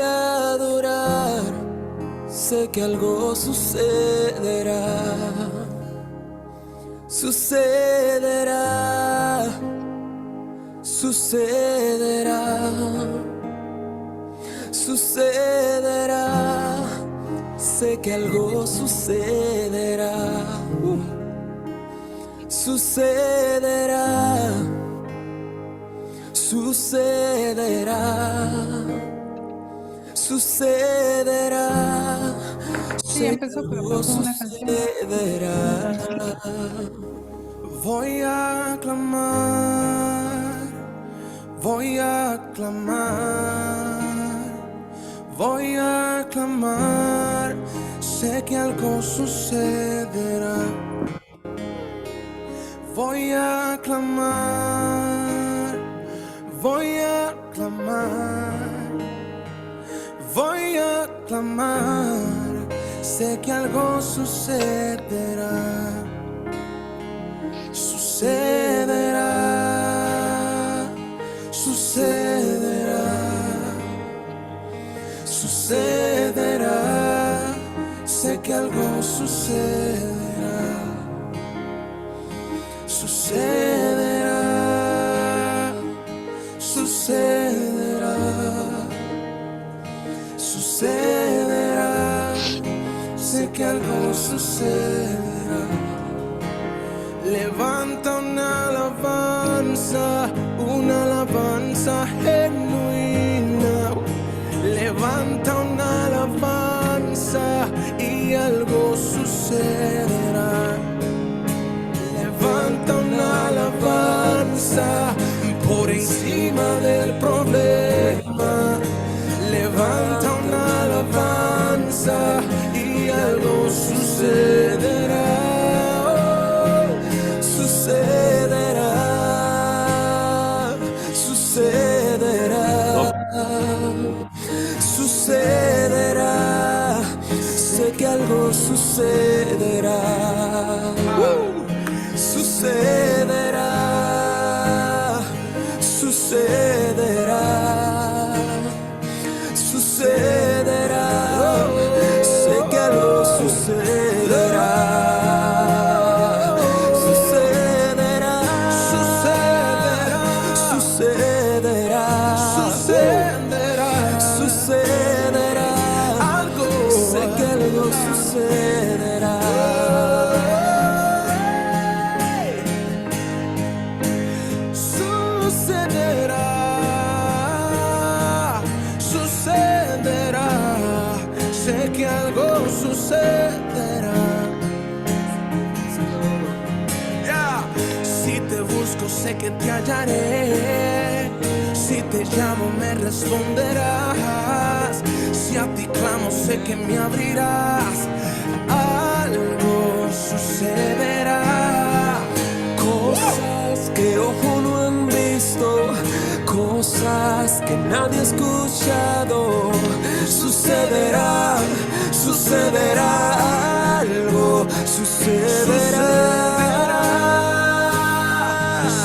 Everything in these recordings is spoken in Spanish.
a adorar, sé que algo sucederá, sucederá, sucederá, sucederá, sé que algo sucederá, sucederá, sucederá, sucederá. Sí, empezó, pero faltó una canción. Sucederá. Voy a clamar, voy a clamar, voy a clamar, sé que algo sucederá. Voy a clamar, voy a clamar, voy a clamar, sé que algo sucederá, sucederá, sucederá, sucederá, sé que algo sucederá. Sucederá, sucederá, sucederá, sé que algo sucederá. Levanta una alabanza genuina. Levanta una alabanza y algo sucederá. Levanta una alabanza por encima del problema. Levanta una alabanza y algo sucederá. Oh, sucederá, sucederá, sucederá. Sé que algo sucederá. Sucederá, sucederá, sucederá, sé que algo sucederá, sucederá, sucederá, sucederá, sucederá, algo, sé que algo sucederá. Sucederá. Yeah. Si te busco sé que te hallaré. Si te llamo me responderás. Si a ti clamo sé que me abrirás. Algo sucederá. Cosas que ojo no han visto, cosas que nadie ha escuchado. Sucederá, sucederá, algo sucederá,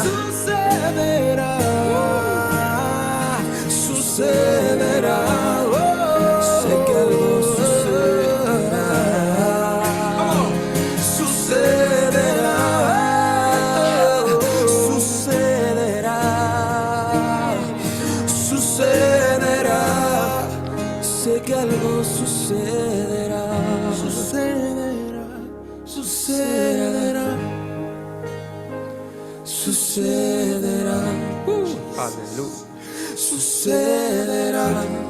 sucederá, sucederá, sé que algo sucederá, sucederá, sucederá, sucederá. Sé que algo sucederá, sucederá, sucederá, sucederá, Aleluya. sucederá,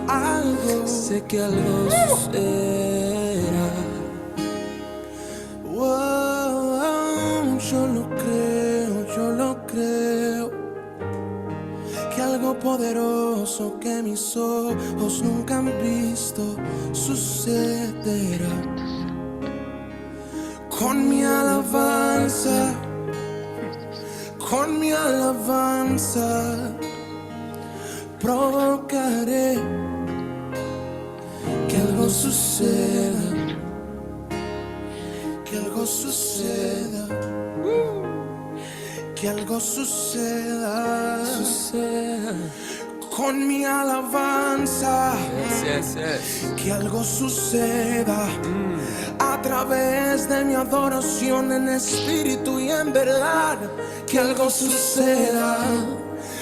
algo, sé que algo sucederá. Wow, yo lo creo, que algo poderoso que mis ojos nunca han visto sucederá. Con mi alabanza, provocaré que algo suceda, que algo suceda. Que algo suceda, suceda. con mi alabanza. Yes, yes, yes. Que algo suceda a través de mi adoración en espíritu y en verdad. Que algo suceda.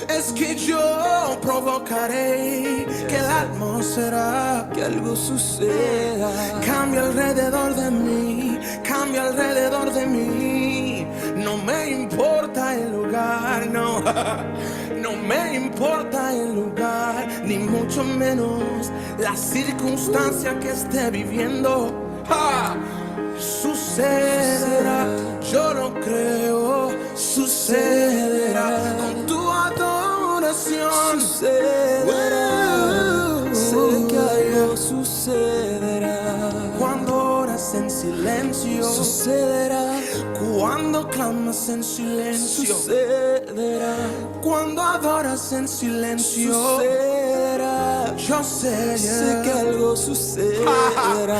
Es que yo provocaré que la atmósfera, que algo suceda, cambia alrededor de mí, cambia alrededor de mí. No me importa el lugar, no, no me importa el lugar, ni mucho menos la circunstancia que esté viviendo. ¡Ja! Sucederá, yo lo creo, sucederá con tu adoración. Sucederá, sé que algo sucederá cuando oras en silencio. Sucederá cuando clamas en silencio. Sucederá cuando adoras en silencio. Sucederá, yo sé que algo sucederá.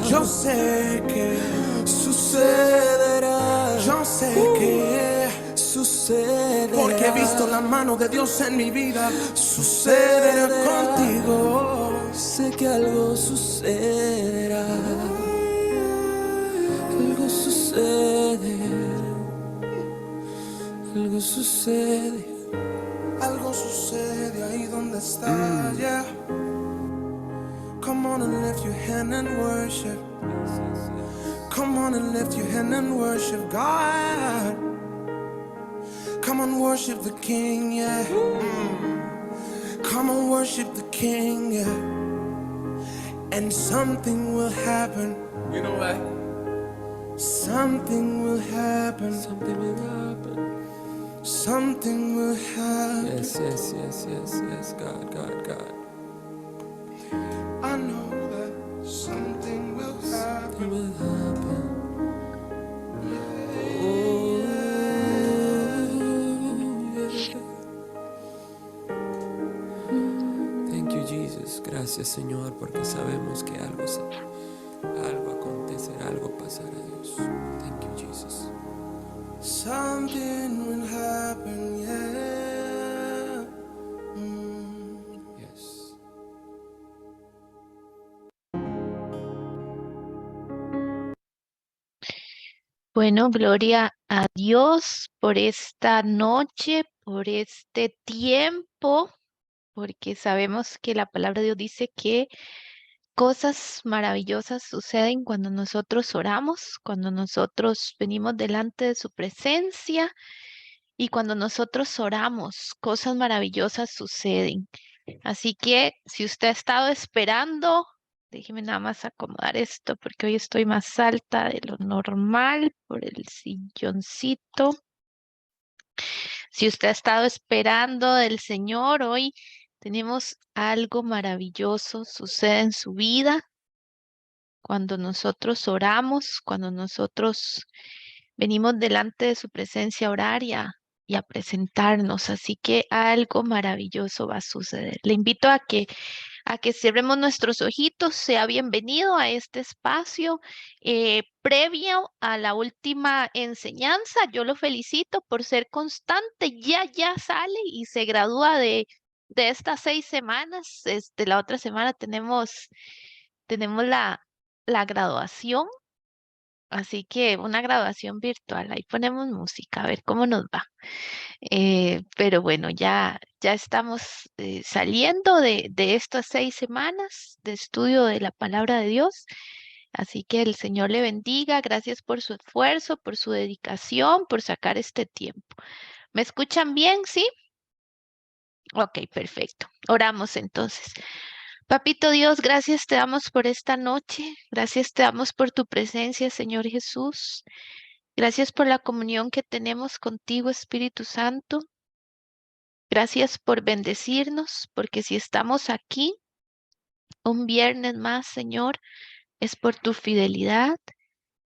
Yo sé que sucederá. Yo sé que sucederá. Porque he visto la mano de Dios en mi vida. Sucederá contigo. Sé que algo sucederá. Algo sucede. Algo sucede. Algo sucede ahí donde estás, yeah. Come on and lift your hand and worship. Come on and lift your hand and worship God. Come on, worship the King, yeah. Come on, worship the King, yeah. And something will happen. You know what? Something will happen. Something will happen. Something will happen. Yes, yes, yes, yes, yes, God, God, God. I know that something will happen. Something will happen. Yeah. Oh, yeah. Thank you, Jesus. Gracias, Señor, porque sabemos que algo acontecerá, algo pasará, Dios. Thank you, Jesus. Something will happen, yeah. Yes. Bueno, gloria a Dios por esta noche, por este tiempo, porque sabemos que la palabra de Dios dice que cosas maravillosas suceden cuando nosotros oramos, cuando nosotros venimos delante de su presencia y cuando nosotros oramos, cosas maravillosas suceden. Así que si usted ha estado esperando, déjeme nada más acomodar esto porque hoy estoy más alta de lo normal por el silloncito. Si usted ha estado esperando del Señor, hoy tenemos algo maravilloso sucede en su vida cuando nosotros oramos, cuando nosotros venimos delante de su presencia a orar y a presentarnos. Así que algo maravilloso va a suceder. Le invito a que cerremos nuestros ojitos. Sea bienvenido a este espacio previo a la última enseñanza. Yo lo felicito por ser constante. Ya sale y se gradúa de estas 6 semanas. La otra semana tenemos la graduación. Así que una graduación virtual. Ahí ponemos música, a ver cómo nos va. Pero bueno, ya estamos saliendo de estas 6 semanas de estudio de la palabra de Dios. Así que el Señor le bendiga. Gracias por su esfuerzo, por su dedicación, por sacar este tiempo. ¿Me escuchan bien? ¿Sí? Ok, perfecto. Oramos entonces. Papito Dios, gracias te damos por esta noche. Gracias te damos por tu presencia, Señor Jesús. Gracias por la comunión que tenemos contigo, Espíritu Santo. Gracias por bendecirnos, porque si estamos aquí un viernes más, Señor, es por tu fidelidad,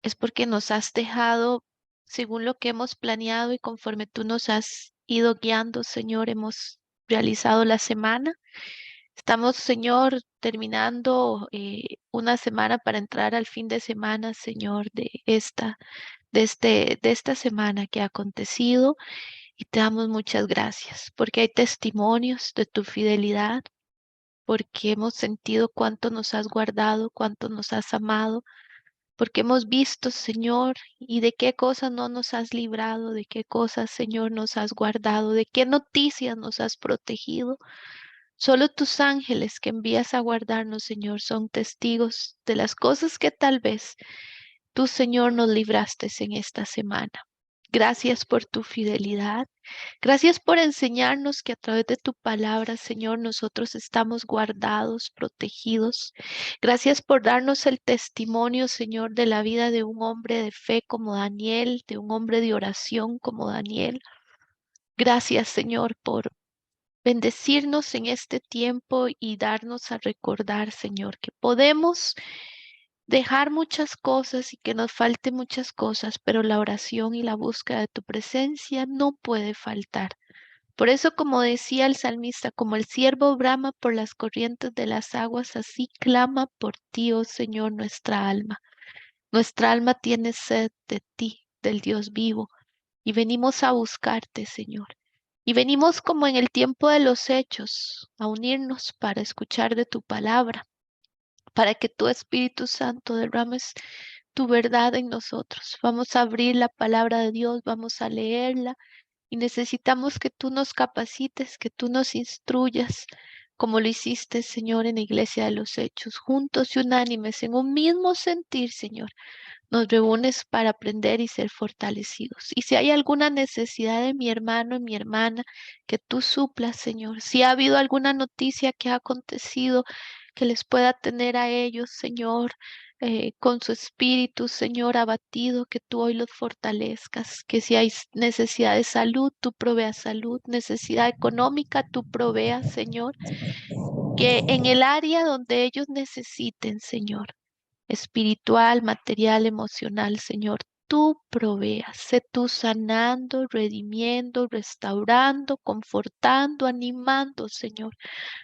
es porque nos has dejado según lo que hemos planeado y conforme tú nos has ido guiando, Señor, hemos realizado la semana. Estamos, Señor, terminando una semana para entrar al fin de semana, Señor, de esta semana que ha acontecido. Y te damos muchas gracias porque hay testimonios de tu fidelidad, porque hemos sentido cuánto nos has guardado, cuánto nos has amado, porque hemos visto, Señor, y de qué cosas no nos has librado, de qué cosas, Señor, nos has guardado, de qué noticias nos has protegido. Solo tus ángeles que envías a guardarnos, Señor, son testigos de las cosas que tal vez tú, Señor, nos libraste en esta semana. Gracias por tu fidelidad. Gracias por enseñarnos que a través de tu palabra, Señor, nosotros estamos guardados, protegidos. Gracias por darnos el testimonio, Señor, de la vida de un hombre de fe como Daniel, de un hombre de oración como Daniel. Gracias, Señor, por bendecirnos en este tiempo y darnos a recordar, Señor, que podemos dejar muchas cosas y que nos falte muchas cosas, pero la oración y la búsqueda de tu presencia no puede faltar. Por eso, como decía el salmista, como el siervo brama por las corrientes de las aguas, así clama por ti, oh Señor, nuestra alma. Nuestra alma tiene sed de ti, del Dios vivo, y venimos a buscarte, Señor. Y venimos como en el tiempo de los hechos, a unirnos para escuchar de tu palabra, para que tu Espíritu Santo derrames tu verdad en nosotros. Vamos a abrir la palabra de Dios, vamos a leerla y necesitamos que tú nos capacites, que tú nos instruyas, como lo hiciste, Señor, en la iglesia de los hechos, juntos y unánimes, en un mismo sentir, Señor. Nos reúnes para aprender y ser fortalecidos. Y si hay alguna necesidad de mi hermano y mi hermana, que tú suplas, Señor. Si ha habido alguna noticia que ha acontecido que les pueda tener a ellos, Señor, con su espíritu, Señor, abatido, que tú hoy los fortalezcas. Que si hay necesidad de salud, tú proveas salud. Necesidad económica, tú proveas, Señor. Que en el área donde ellos necesiten, Señor, espiritual, material, emocional, Señor, tú proveas, sé tú sanando, redimiendo, restaurando, confortando, animando, Señor.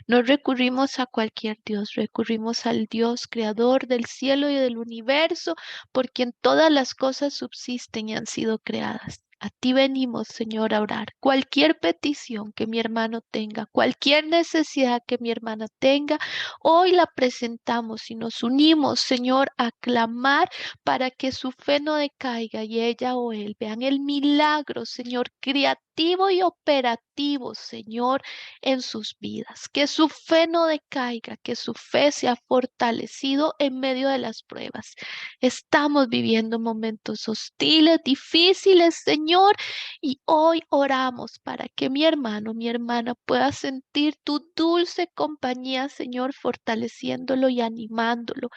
No recurrimos a cualquier Dios, recurrimos al Dios creador del cielo y del universo, por quien todas las cosas subsisten y han sido creadas. A ti venimos, Señor, a orar. Cualquier petición que mi hermano tenga, cualquier necesidad que mi hermana tenga, hoy la presentamos y nos unimos, Señor, a clamar para que su fe no decaiga y ella o él vean el milagro, Señor, creativo y operativo, Señor, en sus vidas. Que su fe no decaiga, que su fe sea fortalecido en medio de las pruebas. Estamos viviendo momentos hostiles, difíciles, Señor, y hoy oramos para que mi hermano, mi hermana pueda sentir tu dulce compañía, Señor, fortaleciéndolo y animándolo,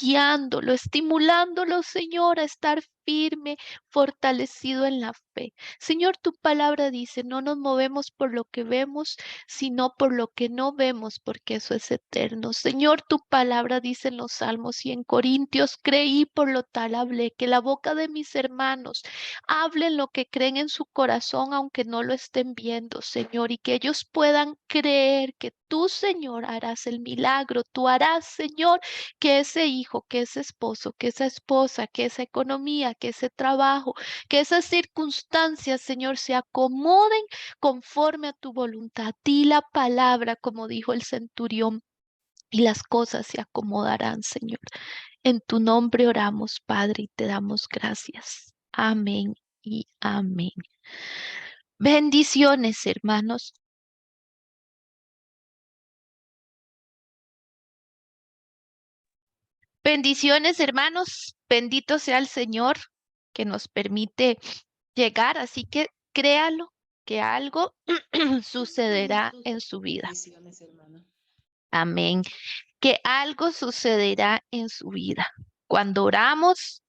guiándolo, estimulándolo, Señor, a estar firme, fortalecido en la fe. Señor, tu palabra dice, no nos movemos por lo que vemos, sino por lo que no vemos, porque eso es eterno. Señor, tu palabra dice en los Salmos y en Corintios, creí, por lo tal hablé, que la boca de mis hermanos hablen lo que creen en su corazón, aunque no lo estén viendo, Señor, y que ellos puedan creer que tú, Señor, harás el milagro. Tú harás, Señor, que ese hijo, que ese esposo, que esa esposa, que esa economía, que ese trabajo, que esas circunstancias, Señor, se acomoden conforme a tu voluntad. Di la palabra, como dijo el centurión, y las cosas se acomodarán, Señor. En tu nombre oramos, Padre, y te damos gracias. Amén y amén. Bendiciones, hermanos. Bendiciones, hermanos. Bendito sea el Señor que nos permite llegar. Así que créalo que algo sucederá en su vida. Bendiciones, hermana. Amén. Que algo sucederá en su vida. Cuando oramos,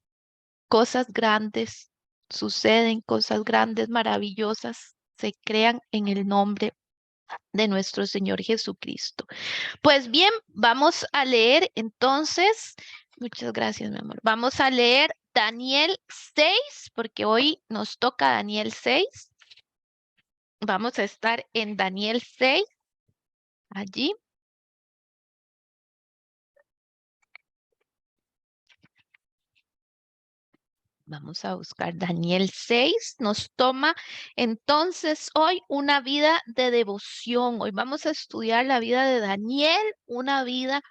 cosas grandes suceden, cosas grandes, maravillosas se crean en el nombre de nuestro Señor Jesucristo. Pues bien, vamos a leer entonces, muchas gracias, mi amor. Vamos a leer Daniel 6, porque hoy nos toca Daniel 6. Vamos a estar en Daniel 6, allí. Vamos a buscar Daniel 6. Nos toma entonces hoy una vida de devoción. Hoy vamos a estudiar la vida de Daniel, una vida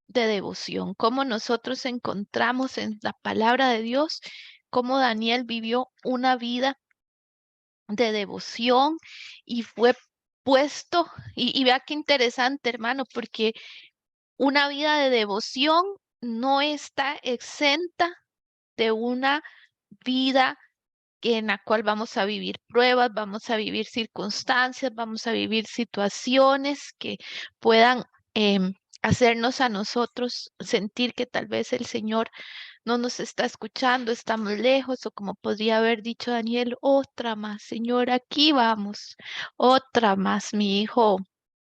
de devoción. Cómo nosotros encontramos en la palabra de Dios, cómo Daniel vivió una vida de devoción y fue puesto, y vea qué interesante, hermano, porque una vida de devoción no está exenta de una vida en la cual vamos a vivir pruebas, vamos a vivir circunstancias, vamos a vivir situaciones que puedan hacernos a nosotros sentir que tal vez el Señor no nos está escuchando, estamos lejos, o como podría haber dicho Daniel, otra más, Señor, aquí vamos, otra más, mi hijo.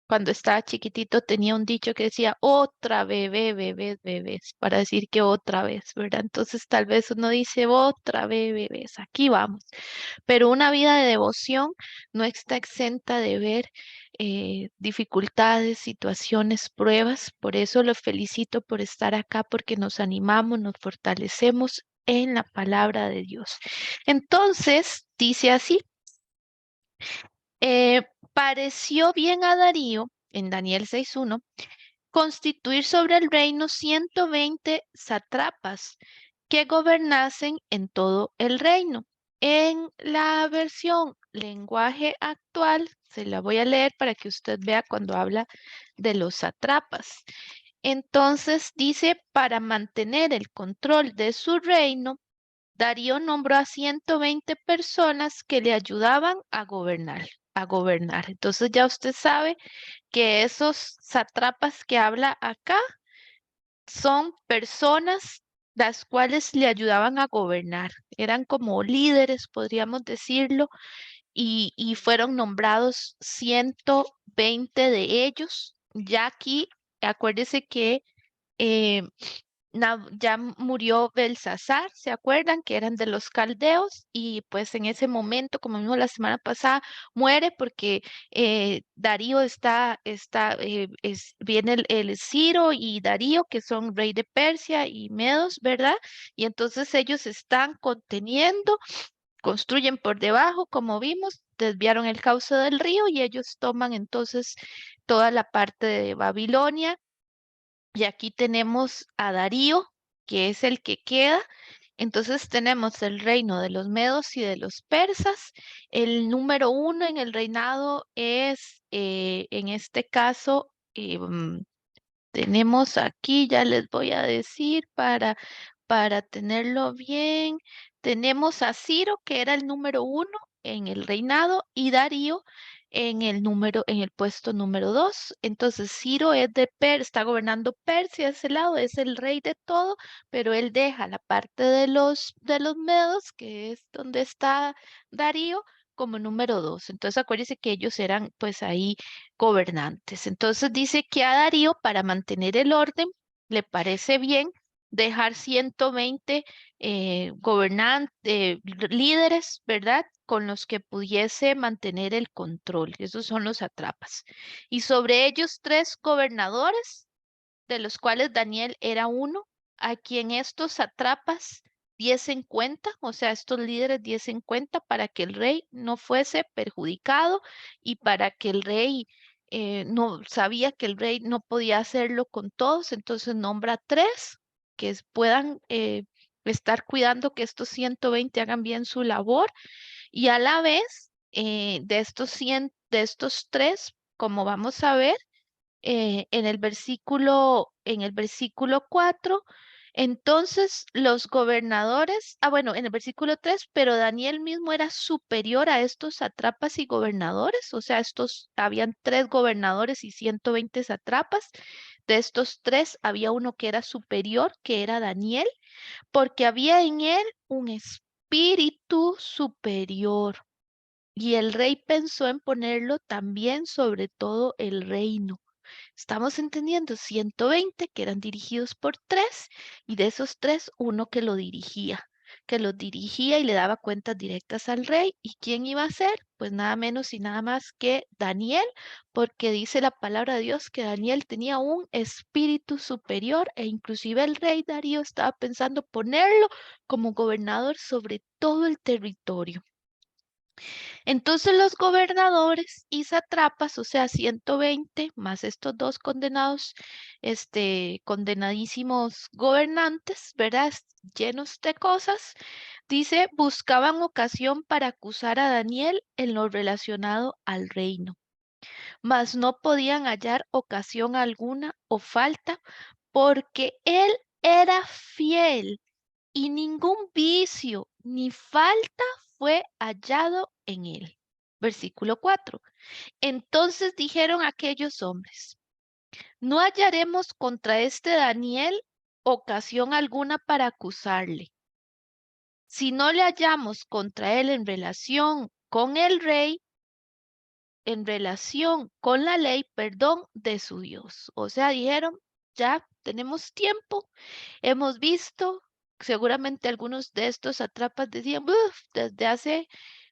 Cuando estaba chiquitito tenía un dicho que decía otra bebé, bebés, bebés, para decir que otra vez, ¿verdad? Entonces tal vez uno dice otra vez, bebés, aquí vamos. Pero una vida de devoción no está exenta de ver dificultades, situaciones, pruebas. Por eso lo felicito por estar acá, porque nos animamos, nos fortalecemos en la palabra de Dios. Entonces, dice así. Pareció bien a Darío, en Daniel 6:1, constituir sobre el reino 120 sátrapas que gobernasen en todo el reino. En la versión lenguaje actual, se la voy a leer para que usted vea cuando habla de los sátrapas. Entonces dice, para mantener el control de su reino, Darío nombró a 120 personas que le ayudaban a gobernar, a gobernar. Entonces ya usted sabe que esos sátrapas que habla acá son personas las cuales le ayudaban a gobernar. Eran como líderes, podríamos decirlo, y fueron nombrados 120 de ellos. Ya aquí, acuérdese que eh, ya murió Belsasar, ¿se acuerdan? Que eran de los caldeos y pues en ese momento, como vimos la semana pasada, muere porque Darío viene el Ciro y Darío, que son rey de Persia y Medos, ¿verdad? Y entonces ellos están conteniendo, construyen por debajo, como vimos, desviaron el cauce del río y ellos toman entonces toda la parte de Babilonia y aquí tenemos a Darío, que es el que queda. Entonces tenemos el reino de los medos y de los persas. El número uno en el reinado es, en este caso, tenemos aquí, ya les voy a decir para tenerlo bien. Tenemos a Ciro, que era el número uno en el reinado, y Darío en el puesto número dos. Entonces, Ciro es está gobernando Persia, ese lado, es el rey de todo, pero él deja la parte de los medos, que es donde está Darío, como número dos. Entonces, acuérdense que ellos eran pues ahí gobernantes. Entonces dice que a Darío, para mantener el orden, le parece bien dejar 120 líderes, ¿verdad? Con los que pudiese mantener el control. Esos son los sátrapas. Y sobre ellos 3 gobernadores, de los cuales Daniel era uno, a quien estos sátrapas diesen cuenta, o sea, estos líderes diesen cuenta para que el rey no fuese perjudicado y para que el rey no sabía que el rey no podía hacerlo con todos, entonces nombra 3 que puedan estar cuidando que estos 120 hagan bien su labor y a la vez de estos 100, de estos 3, como vamos a ver, en el versículo 4, entonces los gobernadores, bueno, en el versículo 3, pero Daniel mismo era superior a estos sátrapas y gobernadores, o sea, habían 3 gobernadores y 120 sátrapas. De estos 3 había uno que era superior, que era Daniel, porque había en él un espíritu superior. Y el rey pensó en ponerlo también sobre todo el reino. Estamos entendiendo 120 que eran dirigidos por 3 y de esos 3 uno que lo dirigía. que los dirigía y le daba cuentas directas al rey. ¿Y quién iba a ser? Pues nada menos y nada más que Daniel, porque dice la palabra de Dios que Daniel tenía un espíritu superior e inclusive el rey Darío estaba pensando ponerlo como gobernador sobre todo el territorio. Entonces los gobernadores y satrapas, o sea, 120 más estos dos condenados, condenadísimos gobernantes, ¿verdad? Llenos de cosas, dice, buscaban ocasión para acusar a Daniel en lo relacionado al reino, mas no podían hallar ocasión alguna o falta, porque él era fiel y ningún vicio ni falta fue hallado en él. Versículo 4. Entonces dijeron aquellos hombres, no hallaremos contra este Daniel ocasión alguna para acusarle. Si no le hallamos contra él en relación con el rey, en relación con la ley, perdón, de su Dios. O sea, dijeron, ya tenemos tiempo. Hemos visto, seguramente algunos de estos atrapas decían, "Uf, desde hace,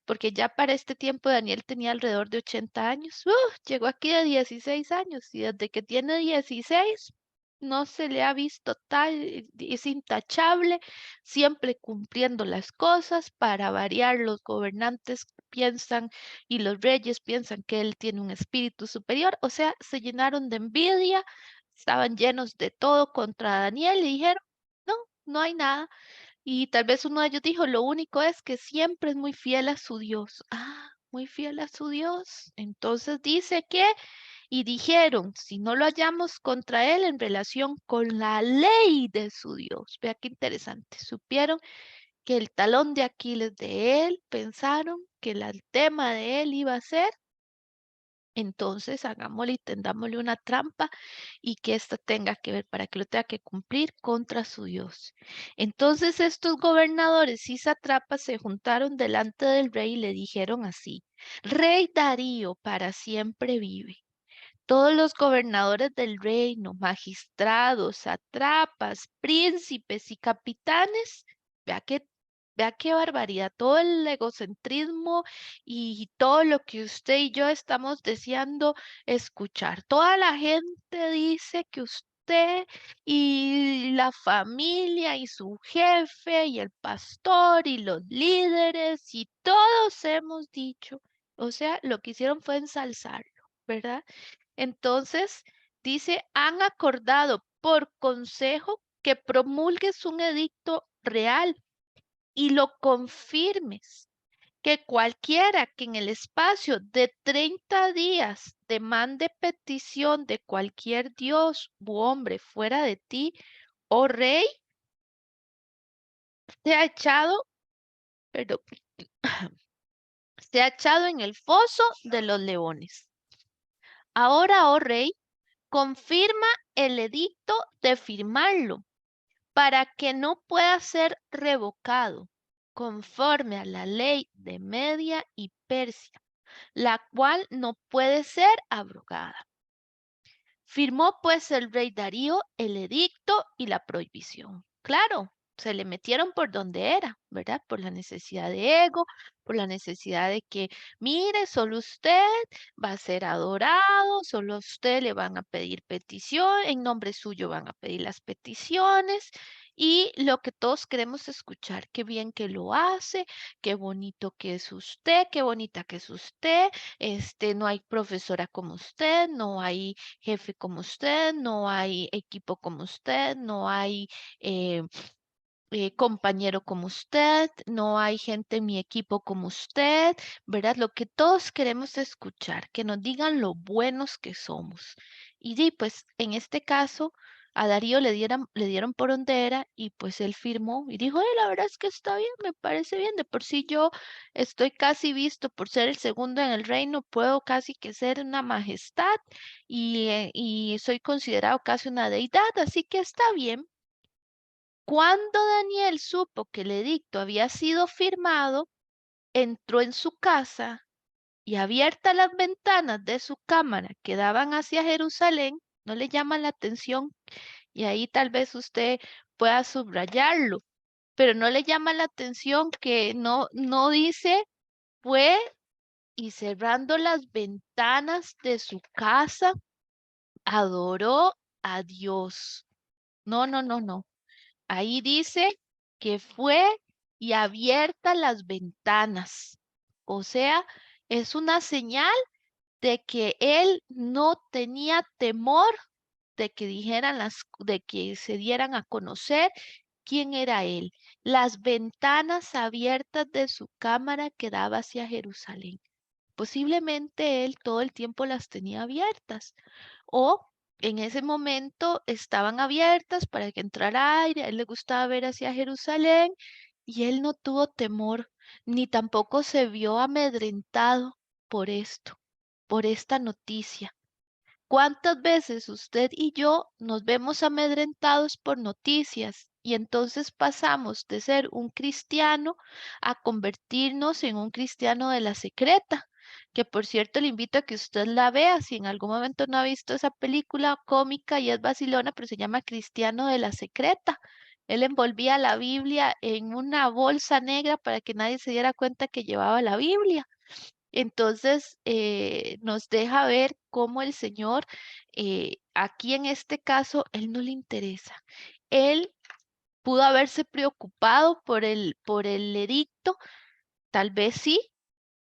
porque ya para este tiempo Daniel tenía alrededor de 80 años, llegó aquí de 16 años y desde que tiene 16 no se le ha visto tal, es intachable, siempre cumpliendo las cosas, para variar los gobernantes piensan y los reyes piensan que él tiene un espíritu superior, o sea, se llenaron de envidia, estaban llenos de todo contra Daniel y dijeron, no, no hay nada. Y tal vez uno de ellos dijo, lo único es que siempre es muy fiel a su Dios. Ah, muy fiel a su Dios. Entonces dice que, y dijeron, si no lo hallamos contra él en relación con la ley de su Dios. Vea qué interesante. Supieron que el talón de Aquiles de él, pensaron que el tema de él iba a ser, entonces hagámosle y tendámosle una trampa y que ésta tenga que ver para que lo tenga que cumplir contra su Dios. Entonces estos gobernadores y satrapas se juntaron delante del rey y le dijeron así, Rey Darío para siempre vive. Todos los gobernadores del reino, magistrados, satrapas, príncipes y capitanes, vea qué, vea qué barbaridad, todo el egocentrismo y todo lo que usted y yo estamos deseando escuchar. Toda la gente dice que usted y la familia y su jefe y el pastor y los líderes y todos hemos dicho, o sea, lo que hicieron fue ensalzarlo, ¿verdad? Entonces, dice, han acordado por consejo que promulgues un edicto real y lo confirmes, que cualquiera que en el espacio de 30 días demande petición de cualquier dios u hombre fuera de ti, oh rey, sea echado, perdón, sea echado en el foso de los leones. Ahora, oh rey, confirma el edicto de firmarlo para que no pueda ser revocado conforme a la ley de Media y Persia, la cual no puede ser abrogada. Firmó pues el rey Darío el edicto y la prohibición. Claro, se le metieron por donde era, ¿verdad? Por la necesidad de ego, por la necesidad de que, mire, solo usted va a ser adorado, solo a usted le van a pedir petición, en nombre suyo van a pedir las peticiones y lo que todos queremos escuchar, qué bien que lo hace, qué bonito que es usted, qué bonita que es usted, no hay profesora como usted, no hay jefe como usted, no hay equipo como usted, no hay eh, compañero como usted, no hay gente en mi equipo como usted, ¿verdad? Lo que todos queremos escuchar, que nos digan lo buenos que somos. Y pues en este caso a Darío le dieron por donde era y pues él firmó y dijo, la verdad es que está bien, me parece bien, de por sí yo estoy casi visto por ser el segundo en el reino, puedo casi que ser una majestad y soy considerado casi una deidad, así que está bien. Cuando Daniel supo que el edicto había sido firmado, entró en su casa y abiertas las ventanas de su cámara que daban hacia Jerusalén, no le llama la atención y ahí tal vez usted pueda subrayarlo. pero no le llama la atención que no dice fue y cerrando las ventanas de su casa, adoró a Dios. No, no, no, no. Ahí dice que fue y abierta las ventanas. O sea, es una señal de que él no tenía temor de que de que se dieran a conocer quién era él. Las ventanas abiertas de su cámara que daba hacia Jerusalén. Posiblemente él todo el tiempo las tenía abiertas o en ese momento estaban abiertas para que entrara aire. A él le gustaba ver hacia Jerusalén y él no tuvo temor ni tampoco se vio amedrentado por esto, por esta noticia. ¿Cuántas veces usted y yo nos vemos amedrentados por noticias y entonces pasamos de ser un cristiano a convertirnos en un cristiano de la secreta? Que por cierto le invito a que usted la vea si en algún momento no ha visto esa película cómica y es vacilona, pero se llama Cristiano de la Secreta. Él envolvía la Biblia en una bolsa negra para que nadie se diera cuenta que llevaba la Biblia. Entonces, nos deja ver cómo el Señor, aquí en este caso, Él no le interesa. Él pudo haberse preocupado por el edicto, tal vez sí,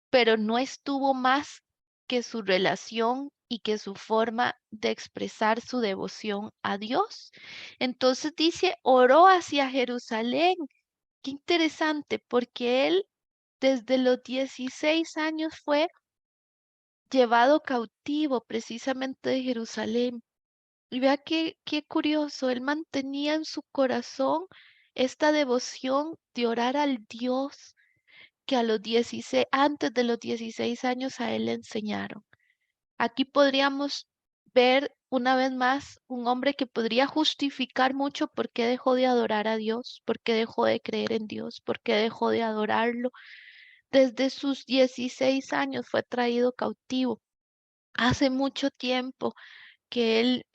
pero no estuvo más que su relación y que su forma de expresar su devoción a Dios. Entonces dice, oró hacia Jerusalén. Qué interesante, porque él desde los 16 años fue llevado cautivo precisamente de Jerusalén. Y vea qué curioso, él mantenía en su corazón esta devoción de orar al Dios que a los 16, antes de los 16 años a él le enseñaron. Aquí podríamos ver una vez más un hombre que podría justificar mucho por qué dejó de adorar a Dios, por qué dejó de creer en Dios, por qué dejó de adorarlo. Desde sus 16 años fue traído cautivo. Hace mucho tiempo que él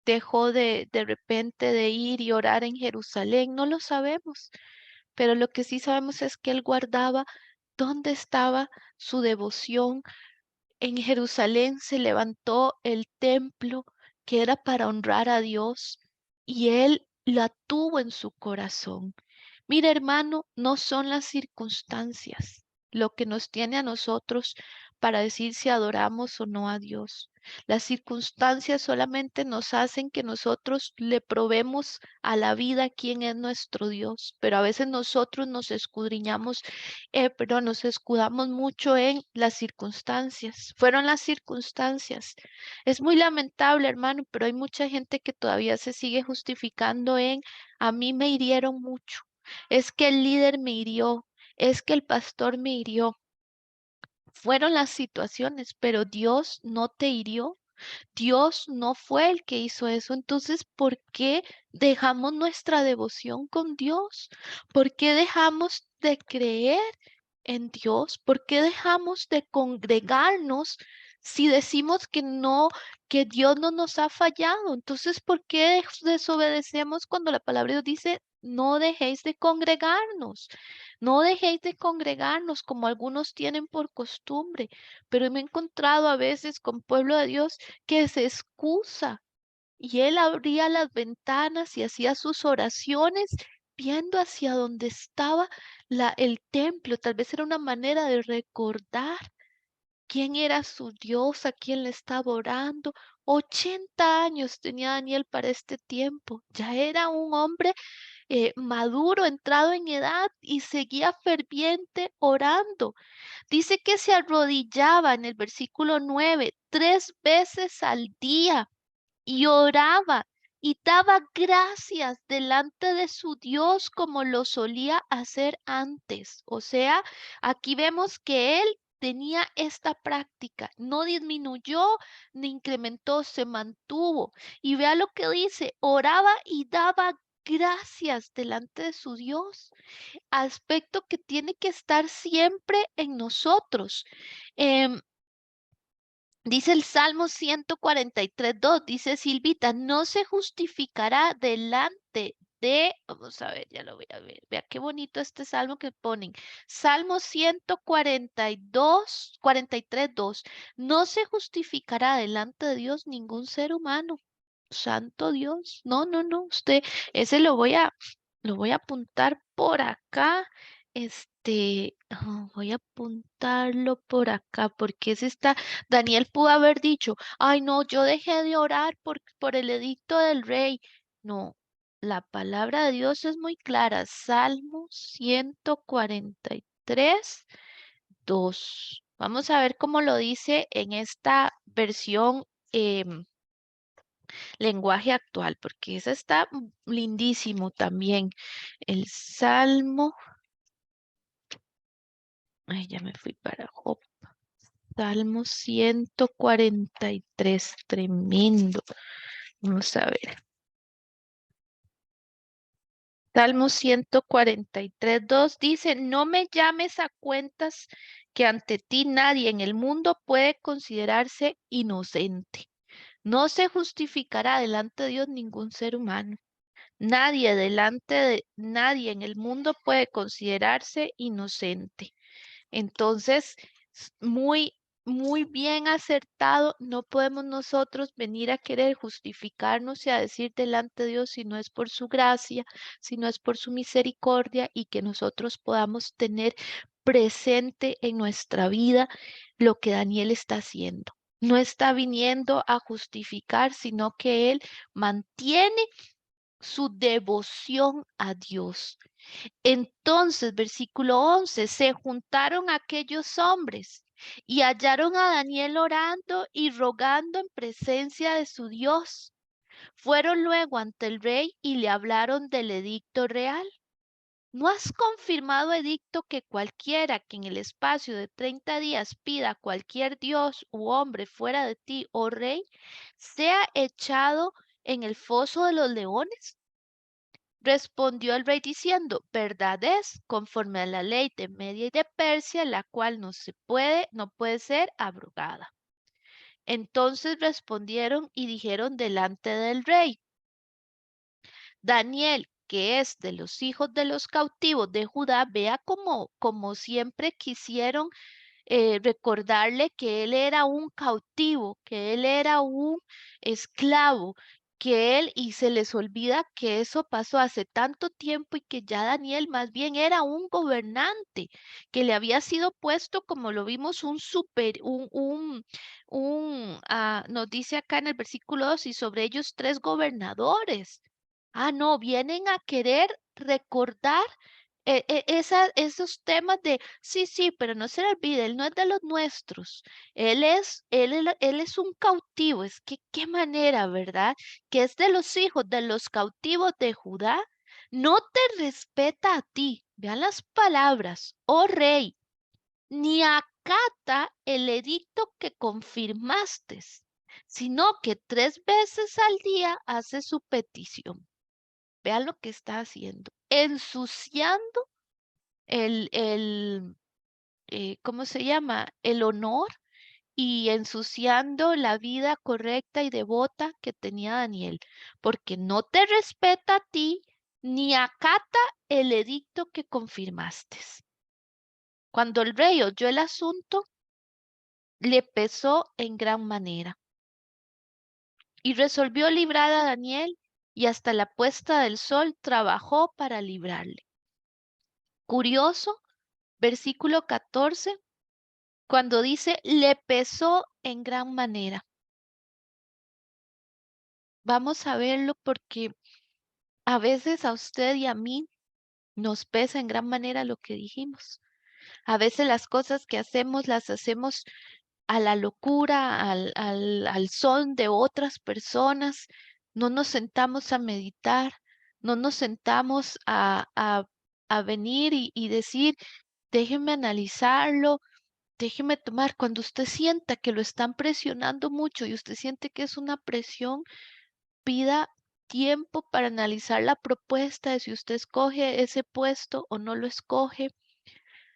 dejó de repente de ir y orar en Jerusalén, no lo sabemos, pero lo que sí sabemos es que él guardaba dónde estaba su devoción. En Jerusalén se levantó el templo que era para honrar a Dios y él la tuvo en su corazón. Mira, hermano, no son las circunstancias lo que nos tiene a nosotros para decir si adoramos o no a Dios. Las circunstancias solamente nos hacen que nosotros le probemos a la vida quién es nuestro Dios, pero a veces nosotros nos escudriñamos, perdón, nos escudamos mucho en las circunstancias. Fueron las circunstancias. Es muy lamentable, hermano, pero hay mucha gente que todavía se sigue justificando en a mí me hirieron mucho. Es que el líder me hirió, es que el pastor me hirió. Fueron las situaciones, pero Dios no te hirió. Dios no fue el que hizo eso. Entonces, ¿por qué dejamos nuestra devoción con Dios? ¿Por qué dejamos de creer en Dios? ¿Por qué dejamos de congregarnos si decimos que no, que Dios no nos ha fallado? Entonces, ¿por qué desobedecemos cuando la palabra de Dios dice, no dejéis de congregarnos? No dejéis de congregarnos como algunos tienen por costumbre, pero me he encontrado a veces con pueblo de Dios que se excusa y él abría las ventanas y hacía sus oraciones viendo hacia donde estaba el templo. Tal vez era una manera de recordar quién era su Dios, a quién le estaba orando. 80 años tenía Daniel para este tiempo. Ya era un hombre maduro, entrado en edad y seguía ferviente orando. Dice que se arrodillaba en el versículo 9 3 veces al día y oraba y daba gracias delante de su Dios como lo solía hacer antes. O sea, aquí vemos que él tenía esta práctica, no disminuyó ni incrementó, se mantuvo. Y vea lo que dice, oraba y daba gracias delante de su Dios, aspecto que tiene que estar siempre en nosotros. Em, Dice el Salmo 143:2, dice Silvita, no se justificará delante de, vamos a ver, ya lo voy a ver, vea qué bonito este salmo que ponen. Salmo 142, 43:2. No se justificará delante de Dios ningún ser humano. Santo Dios. No, no, no. Usted, ese lo voy a apuntar por acá. Voy a apuntarlo por acá, porque ese está, Daniel pudo haber dicho, ay no, yo dejé de orar por el edicto del rey. No, la palabra de Dios es muy clara. Salmo 143:2. Vamos a ver cómo lo dice en esta versión lenguaje actual, porque ese está lindísimo también. El Salmo, ay, ya me fui para Job. Salmo 143, tremendo. Vamos a ver. Salmo 143:2 dice, no me llames a cuentas que ante ti nadie en el mundo puede considerarse inocente. No se justificará delante de Dios ningún ser humano. Nadie delante de nadie en el mundo puede considerarse inocente. Entonces, muy, muy bien acertado, no podemos nosotros venir a querer justificarnos y a decir delante de Dios si no es por su gracia, si no es por su misericordia y que nosotros podamos tener presente en nuestra vida lo que Daniel está haciendo. No está viniendo a justificar, sino que él mantiene su devoción a Dios. Entonces, versículo 11, se juntaron aquellos hombres y hallaron a Daniel orando y rogando en presencia de su Dios. Fueron luego ante el rey y le hablaron del edicto real. ¿No has confirmado edicto que cualquiera que en el espacio de 30 días pida a cualquier dios u hombre fuera de ti, oh rey, sea echado en el foso de los leones? Respondió el rey diciendo, verdad es, conforme a la ley de Media y de Persia, la cual no puede ser abrogada. Entonces respondieron y dijeron delante del rey, Daniel, que es de los hijos de los cautivos de Judá, vea como siempre quisieron recordarle que él era un cautivo, que él era un esclavo, que él, y se les olvida que eso pasó hace tanto tiempo y que ya Daniel más bien era un gobernante, que le había sido puesto, como lo vimos, nos dice acá en el versículo 2, y sobre ellos 3 gobernadores. Ah, no, vienen a querer recordar esos temas de, sí, sí, pero no se le olvide, él no es de los nuestros, él es un cautivo, es que qué manera, ¿verdad? Que es de los hijos de los cautivos de Judá, no te respeta a ti, vean las palabras, oh rey, ni acata el edicto que confirmaste, sino que 3 veces al día hace su petición. Vean lo que está haciendo, ensuciando ¿cómo se llama? El honor y ensuciando la vida correcta y devota que tenía Daniel, porque no te respeta a ti ni acata el edicto que confirmaste. Cuando el rey oyó el asunto, le pesó en gran manera y resolvió librar a Daniel y hasta la puesta del sol trabajó para librarle. Curioso, versículo 14. Cuando dice, le pesó en gran manera. Vamos a verlo porque a veces a usted y a mí nos pesa en gran manera lo que dijimos. A veces las cosas que hacemos las hacemos a la locura, al son de otras personas. No nos sentamos a meditar, no nos sentamos a venir y decir, déjenme analizarlo. Déjeme tomar, cuando usted sienta que lo están presionando mucho y usted siente que es una presión, pida tiempo para analizar la propuesta de si usted escoge ese puesto o no lo escoge,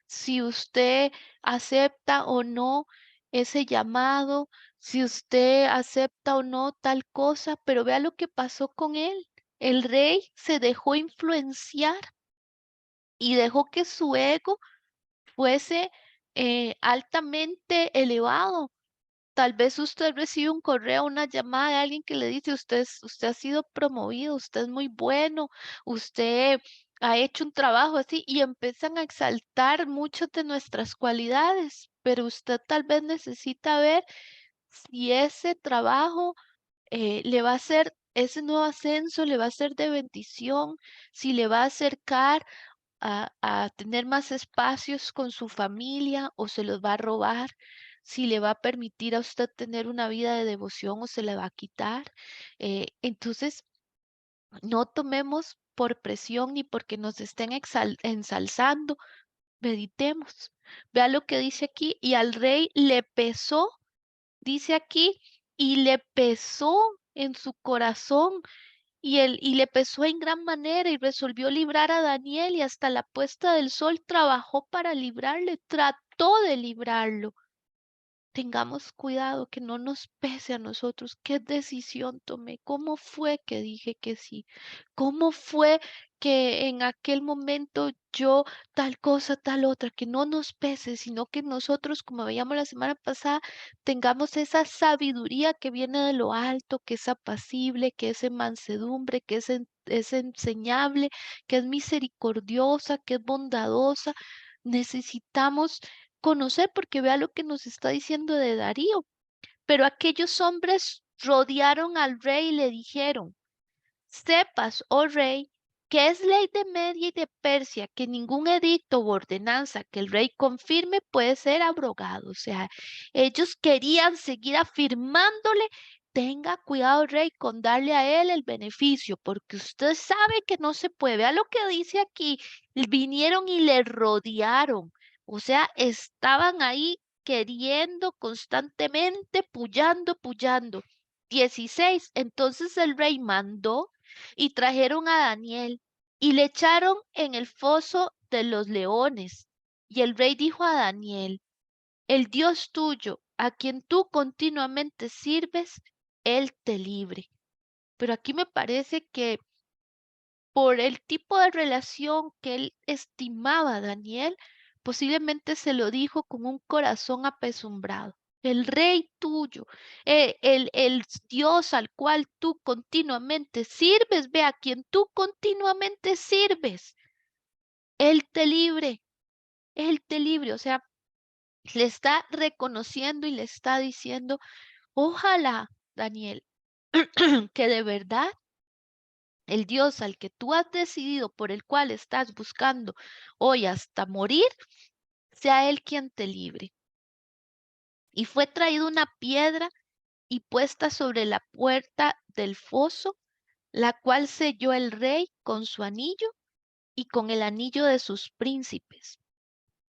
si usted acepta o no ese llamado, si usted acepta o no tal cosa, pero vea lo que pasó con él. El rey se dejó influenciar y dejó que su ego fuese altamente elevado. Tal vez usted recibe un correo, una llamada de alguien que le dice, usted ha sido promovido, usted es muy bueno, usted ha hecho un trabajo así y empiezan a exaltar muchas de nuestras cualidades, pero usted tal vez necesita ver si ese trabajo le va a hacer, ese nuevo ascenso le va a ser de bendición, si le va a acercar a tener más espacios con su familia o se los va a robar, si le va a permitir a usted tener una vida de devoción o se le va a quitar. Entonces, no tomemos por presión ni porque nos estén ensalzando, meditemos. Vea lo que dice aquí, y al rey le pesó, dice aquí, y le pesó en su corazón y le pesó en gran manera y resolvió librar a Daniel y hasta la puesta del sol trabajó para librarle, trató de librarlo. Tengamos cuidado que no nos pese a nosotros. ¿Qué decisión tomé? ¿Cómo fue que dije que sí? ¿Cómo fue que en aquel momento yo tal cosa, tal otra? Que no nos pese, sino que nosotros, como veíamos la semana pasada, tengamos esa sabiduría que viene de lo alto, que es apacible, que es en mansedumbre, que es enseñable, que es misericordiosa, que es bondadosa. Necesitamos conocer, porque vea lo que nos está diciendo de Darío. Pero aquellos hombres rodearon al rey y le dijeron, sepas, oh rey, que es ley de Media y de Persia que ningún edicto o ordenanza que el rey confirme puede ser abrogado. O sea, ellos querían seguir afirmándole, tenga cuidado, rey, con darle a él el beneficio, porque usted sabe que no se puede. Vea lo que dice aquí, vinieron y le rodearon. O sea, estaban ahí queriendo constantemente, puyando, puyando. 16. Entonces el rey mandó y trajeron a Daniel y le echaron en el foso de los leones. Y el rey dijo a Daniel, el Dios tuyo, a quien tú continuamente sirves, él te libre. Pero aquí me parece que por el tipo de relación que él estimaba a Daniel, posiblemente se lo dijo con un corazón apesumbrado. El rey tuyo, el Dios al cual tú continuamente sirves, ve a quien tú continuamente sirves, Él te libre, Él te libre. O sea, le está reconociendo y le está diciendo, ojalá, Daniel, que de verdad el Dios al que tú has decidido, por el cual estás buscando hoy hasta morir, sea Él quien te libre. Y fue traída una piedra y puesta sobre la puerta del foso, la cual selló el rey con su anillo y con el anillo de sus príncipes,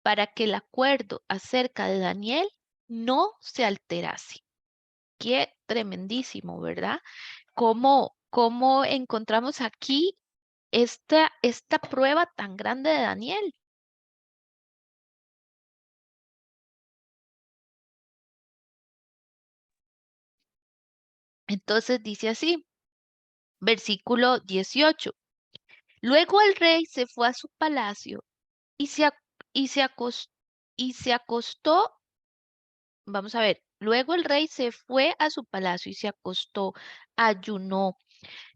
para que el acuerdo acerca de Daniel no se alterase. Qué tremendísimo, ¿verdad? ¿Cómo encontramos aquí esta prueba tan grande de Daniel? Entonces dice así, versículo 18. Luego el rey se fue a su palacio y y y se acostó, vamos a ver, luego el rey se fue a su palacio y se acostó, ayunó,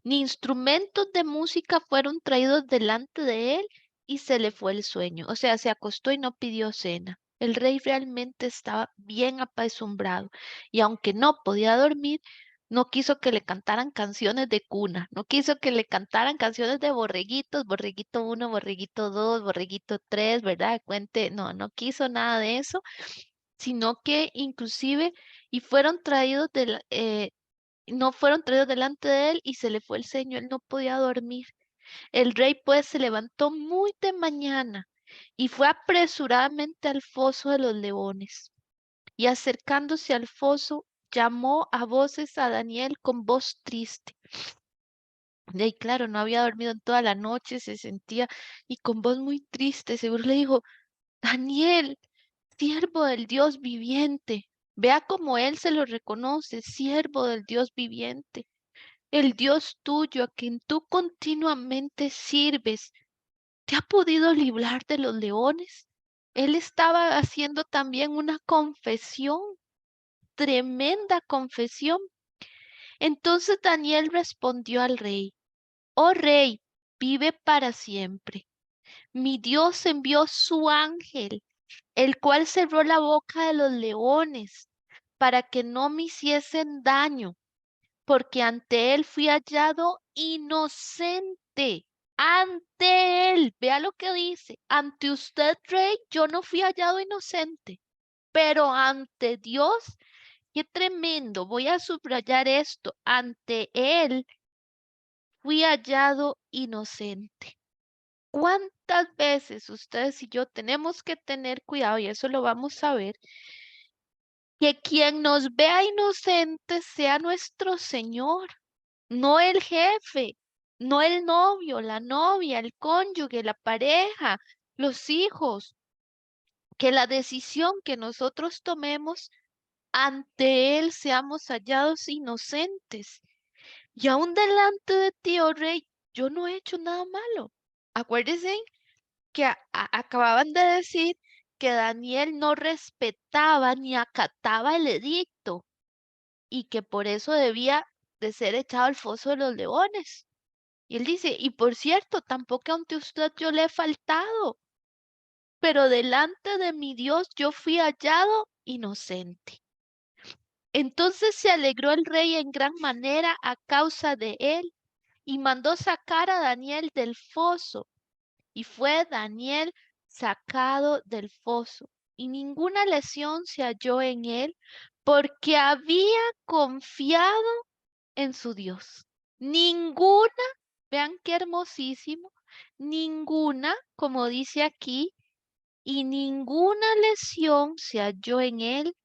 ni instrumentos de música fueron traídos delante de él y se le fue el sueño. O sea, se acostó y no pidió cena. El rey realmente estaba bien apesumbrado y aunque no podía dormir, no quiso que le cantaran canciones de cuna, no quiso que le cantaran canciones de borreguitos, borreguito 1, borreguito 2, borreguito 3, ¿verdad? Cuente, no, no quiso nada de eso, sino que inclusive y fueron traídos no fueron traídos delante de él y se le fue el sueño, él no podía dormir. El rey pues se levantó muy de mañana y fue apresuradamente al foso de los leones. Y acercándose al foso, llamó a voces a Daniel con voz triste. Y claro, no había dormido en toda la noche, se sentía y con voz muy triste, seguro le dijo, Daniel, siervo del Dios viviente. Vea cómo él se lo reconoce, siervo del Dios viviente. el Dios tuyo a quien tú continuamente sirves, ¿te ha podido librar de los leones? Él estaba haciendo también una confesión, tremenda confesión. Entonces Daniel respondió al rey: Oh rey, vive para siempre. Mi Dios envió su ángel, el cual cerró la boca de los leones, para que no me hiciesen daño, porque ante él fui hallado inocente. Ante él, vea lo que dice, ante usted, rey, yo no fui hallado inocente, pero ante Dios, qué tremendo, voy a subrayar esto, ante él fui hallado inocente. ¿Cuántas veces ustedes y yo tenemos que tener cuidado, y eso lo vamos a ver, que quien nos vea inocentes sea nuestro Señor, no el jefe, no el novio, la novia, el cónyuge, la pareja, los hijos, que la decisión que nosotros tomemos ante Él seamos hallados inocentes. Y aún delante de ti, oh rey, yo no he hecho nada malo. Acuérdense que acababan de decir que Daniel no respetaba ni acataba el edicto y que por eso debía de ser echado al foso de los leones. Y él dice, y por cierto, tampoco ante usted yo le he faltado, pero delante de mi Dios yo fui hallado inocente. Entonces se alegró el rey en gran manera a causa de él y mandó sacar a Daniel del foso. Y fue Daniel sacado del foso, y ninguna lesión se halló en él, porque había confiado en su Dios. Ninguna, vean qué hermosísimo, ninguna, como dice aquí, y ninguna lesión se halló en él,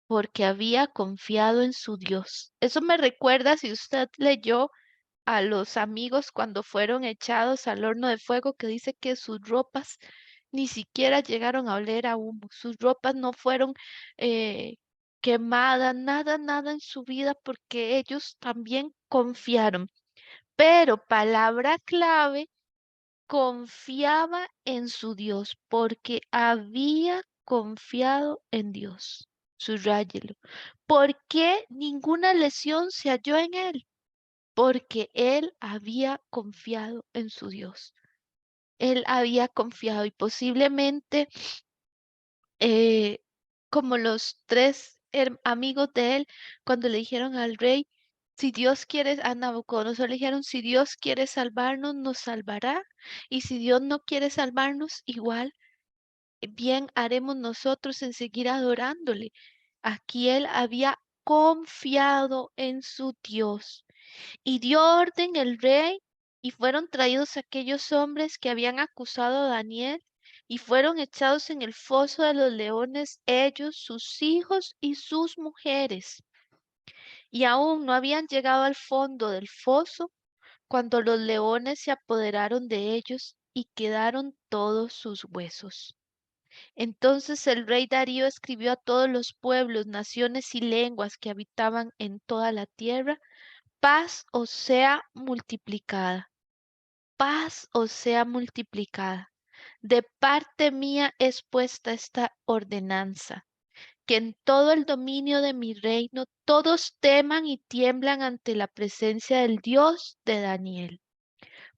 porque había confiado en su Dios. Eso me recuerda, si usted leyó a los amigos cuando fueron echados al horno de fuego, que dice que sus ropas ni siquiera llegaron a oler a humo, sus ropas no fueron eh, quemadas, nada, nada en su vida, porque ellos también confiaron. Pero palabra clave, confiaba en su Dios, porque había confiado en Dios. Subrayelo. ¿Por qué ninguna lesión se halló en él? Porque él había confiado en su Dios. Él había confiado y posiblemente como los tres amigos de él, cuando le dijeron al rey, si Dios quiere, a Nabucodonosor le dijeron, si Dios quiere salvarnos, nos salvará, y si Dios no quiere salvarnos, igual bien haremos nosotros en seguir adorándole. Aquí él había confiado en su Dios. Y dio orden el rey, y fueron traídos aquellos hombres que habían acusado a Daniel, y fueron echados en el foso de los leones, ellos, sus hijos y sus mujeres. Y aún no habían llegado al fondo del foso, cuando los leones se apoderaron de ellos y quedaron todos sus huesos. Entonces el rey Darío escribió a todos los pueblos, naciones y lenguas que habitaban en toda la tierra: paz os sea multiplicada, paz os sea multiplicada. De parte mía es puesta esta ordenanza, que en todo el dominio de mi reino todos teman y tiemblan ante la presencia del Dios de Daniel,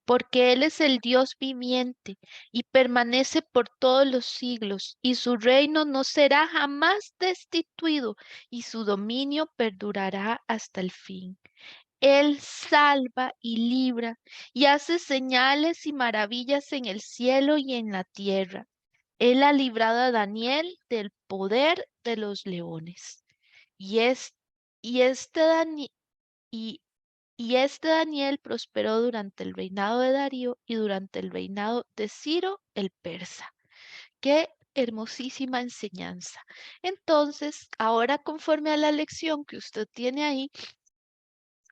porque Él es el Dios viviente y permanece por todos los siglos, y su reino no será jamás destituido, y su dominio perdurará hasta el fin. Él salva y libra y hace señales y maravillas en el cielo y en la tierra. Él ha librado a Daniel del poder de los leones. Y, es, y, este, y, y este Daniel prosperó durante el reinado de Darío y durante el reinado de Ciro el persa. Qué hermosísima enseñanza. Entonces, ahora conforme a la lección que usted tiene ahí,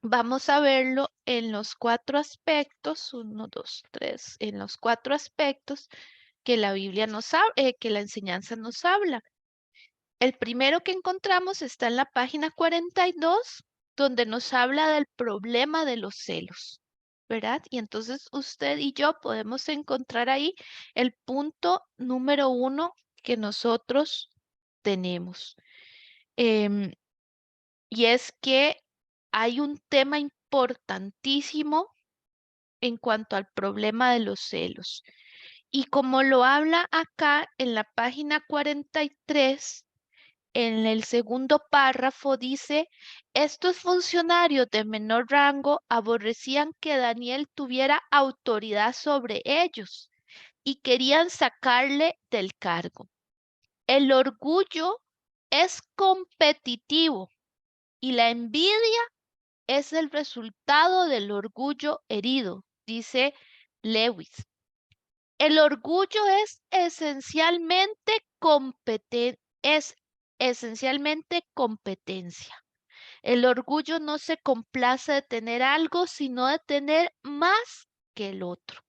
vamos a verlo en los 4 aspectos, 1, 2, 3, en los 4 aspectos que la Biblia nos habla, que la enseñanza nos habla. El primero que encontramos está en la página 42, donde nos habla del problema de los celos, ¿verdad? Y entonces usted y yo podemos encontrar ahí el punto número 1 que nosotros tenemos. Em, y es que hay un tema importantísimo en cuanto al problema de los celos. Y como lo habla acá en la página 43, en el segundo párrafo dice, estos funcionarios de menor rango aborrecían que Daniel tuviera autoridad sobre ellos y querían sacarle del cargo. El orgullo es competitivo y la envidia es el resultado del orgullo herido, dice Lewis. El orgullo es esencialmente competencia. El orgullo no se complace de tener algo, sino de tener más que el otro.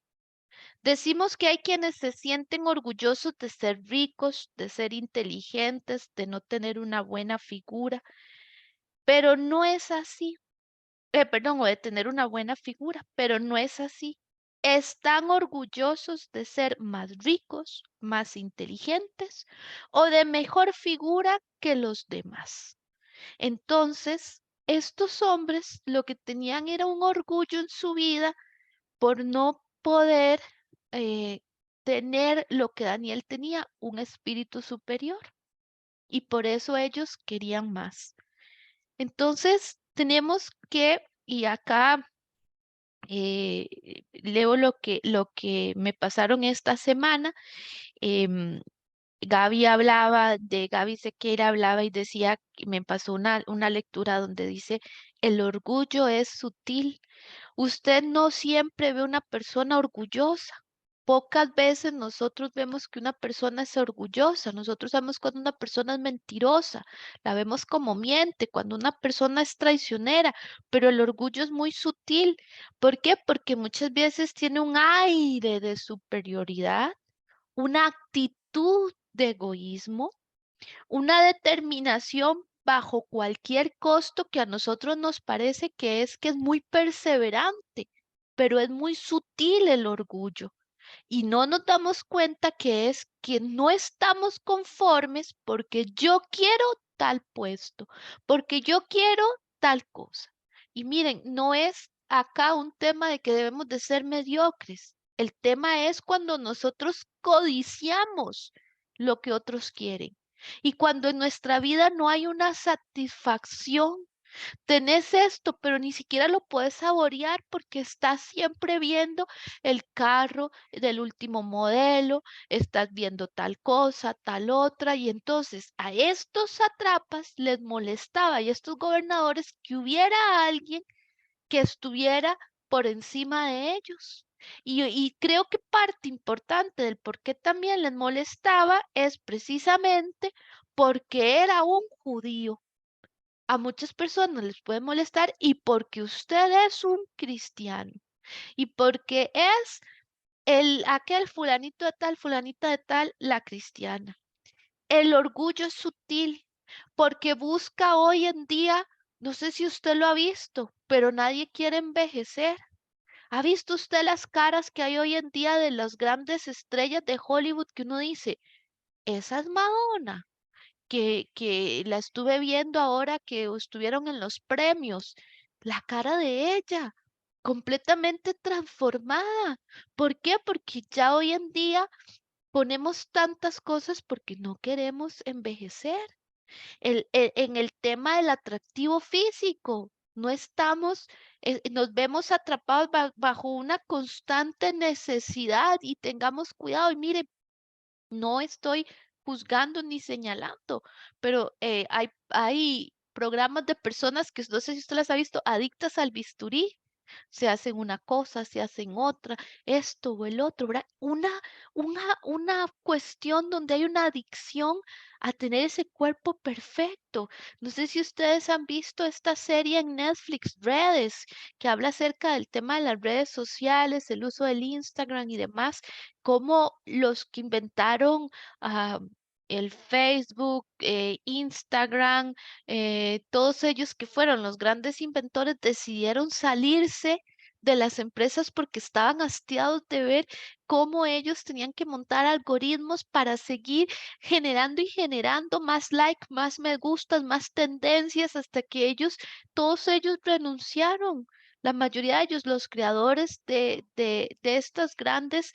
Decimos que hay quienes se sienten orgullosos de ser ricos, de ser inteligentes, de no tener una buena figura, pero no es así. O de tener una buena figura, pero no es así. Están orgullosos de ser más ricos, más inteligentes o de mejor figura que los demás. Entonces, estos hombres lo que tenían era un orgullo en su vida por no poder tener lo que Daniel tenía, un espíritu superior. Y por eso ellos querían más. Entonces, tenemos que, y acá leo lo que me pasaron esta semana. Gaby Sequeira hablaba y decía, que me pasó una lectura donde dice, el orgullo es sutil. Usted no siempre ve una persona orgullosa. Pocas veces nosotros vemos que una persona es orgullosa. Nosotros sabemos cuando una persona es mentirosa. La vemos como miente, cuando una persona es traicionera. Pero el orgullo es muy sutil. ¿Por qué? Porque muchas veces tiene un aire de superioridad, una actitud de egoísmo, una determinación bajo cualquier costo que a nosotros nos parece que es muy perseverante, pero es muy sutil el orgullo. Y no nos damos cuenta que es que no estamos conformes porque yo quiero tal puesto, porque yo quiero tal cosa. Y miren, no es acá un tema de que debemos de ser mediocres. El tema es cuando nosotros codiciamos lo que otros quieren. Y cuando en nuestra vida no hay una satisfacción, tenés esto, pero ni siquiera lo puedes saborear porque estás siempre viendo el carro del último modelo, estás viendo tal cosa, tal otra, y entonces a estos satrapas les molestaba y a estos gobernadores que hubiera alguien que estuviera por encima de ellos. Y creo que parte importante del por qué también les molestaba es precisamente porque era un judío. A muchas personas les puede molestar y porque usted es un cristiano y porque es aquel fulanito de tal, la cristiana. El orgullo es sutil porque busca hoy en día, no sé si usted lo ha visto, pero nadie quiere envejecer. ¿Ha visto usted las caras que hay hoy en día de las grandes estrellas de Hollywood que uno dice, esa es Madonna? Que la estuve viendo ahora que estuvieron en los premios, la cara de ella, completamente transformada. ¿Por qué? Porque ya hoy en día ponemos tantas cosas porque no queremos envejecer. En el tema del atractivo físico, no estamos, nos vemos atrapados bajo una constante necesidad y tengamos cuidado. Y mire, no estoy juzgando ni señalando, pero hay programas de personas que no sé si usted las ha visto, adictas al bisturí. Se hacen una cosa, se hacen otra, esto o el otro, ¿verdad? Una cuestión donde hay una adicción a tener ese cuerpo perfecto. No sé si ustedes han visto esta serie en Netflix, Redes, que habla acerca del tema de las redes sociales, el uso del Instagram y demás, cómo los que inventaron ah, el Facebook, Instagram, todos ellos que fueron los grandes inventores decidieron salirse de las empresas porque estaban hastiados de ver cómo ellos tenían que montar algoritmos para seguir generando y generando más like, más me gustas, más tendencias, hasta que todos ellos renunciaron. La mayoría de ellos, los creadores de estas grandes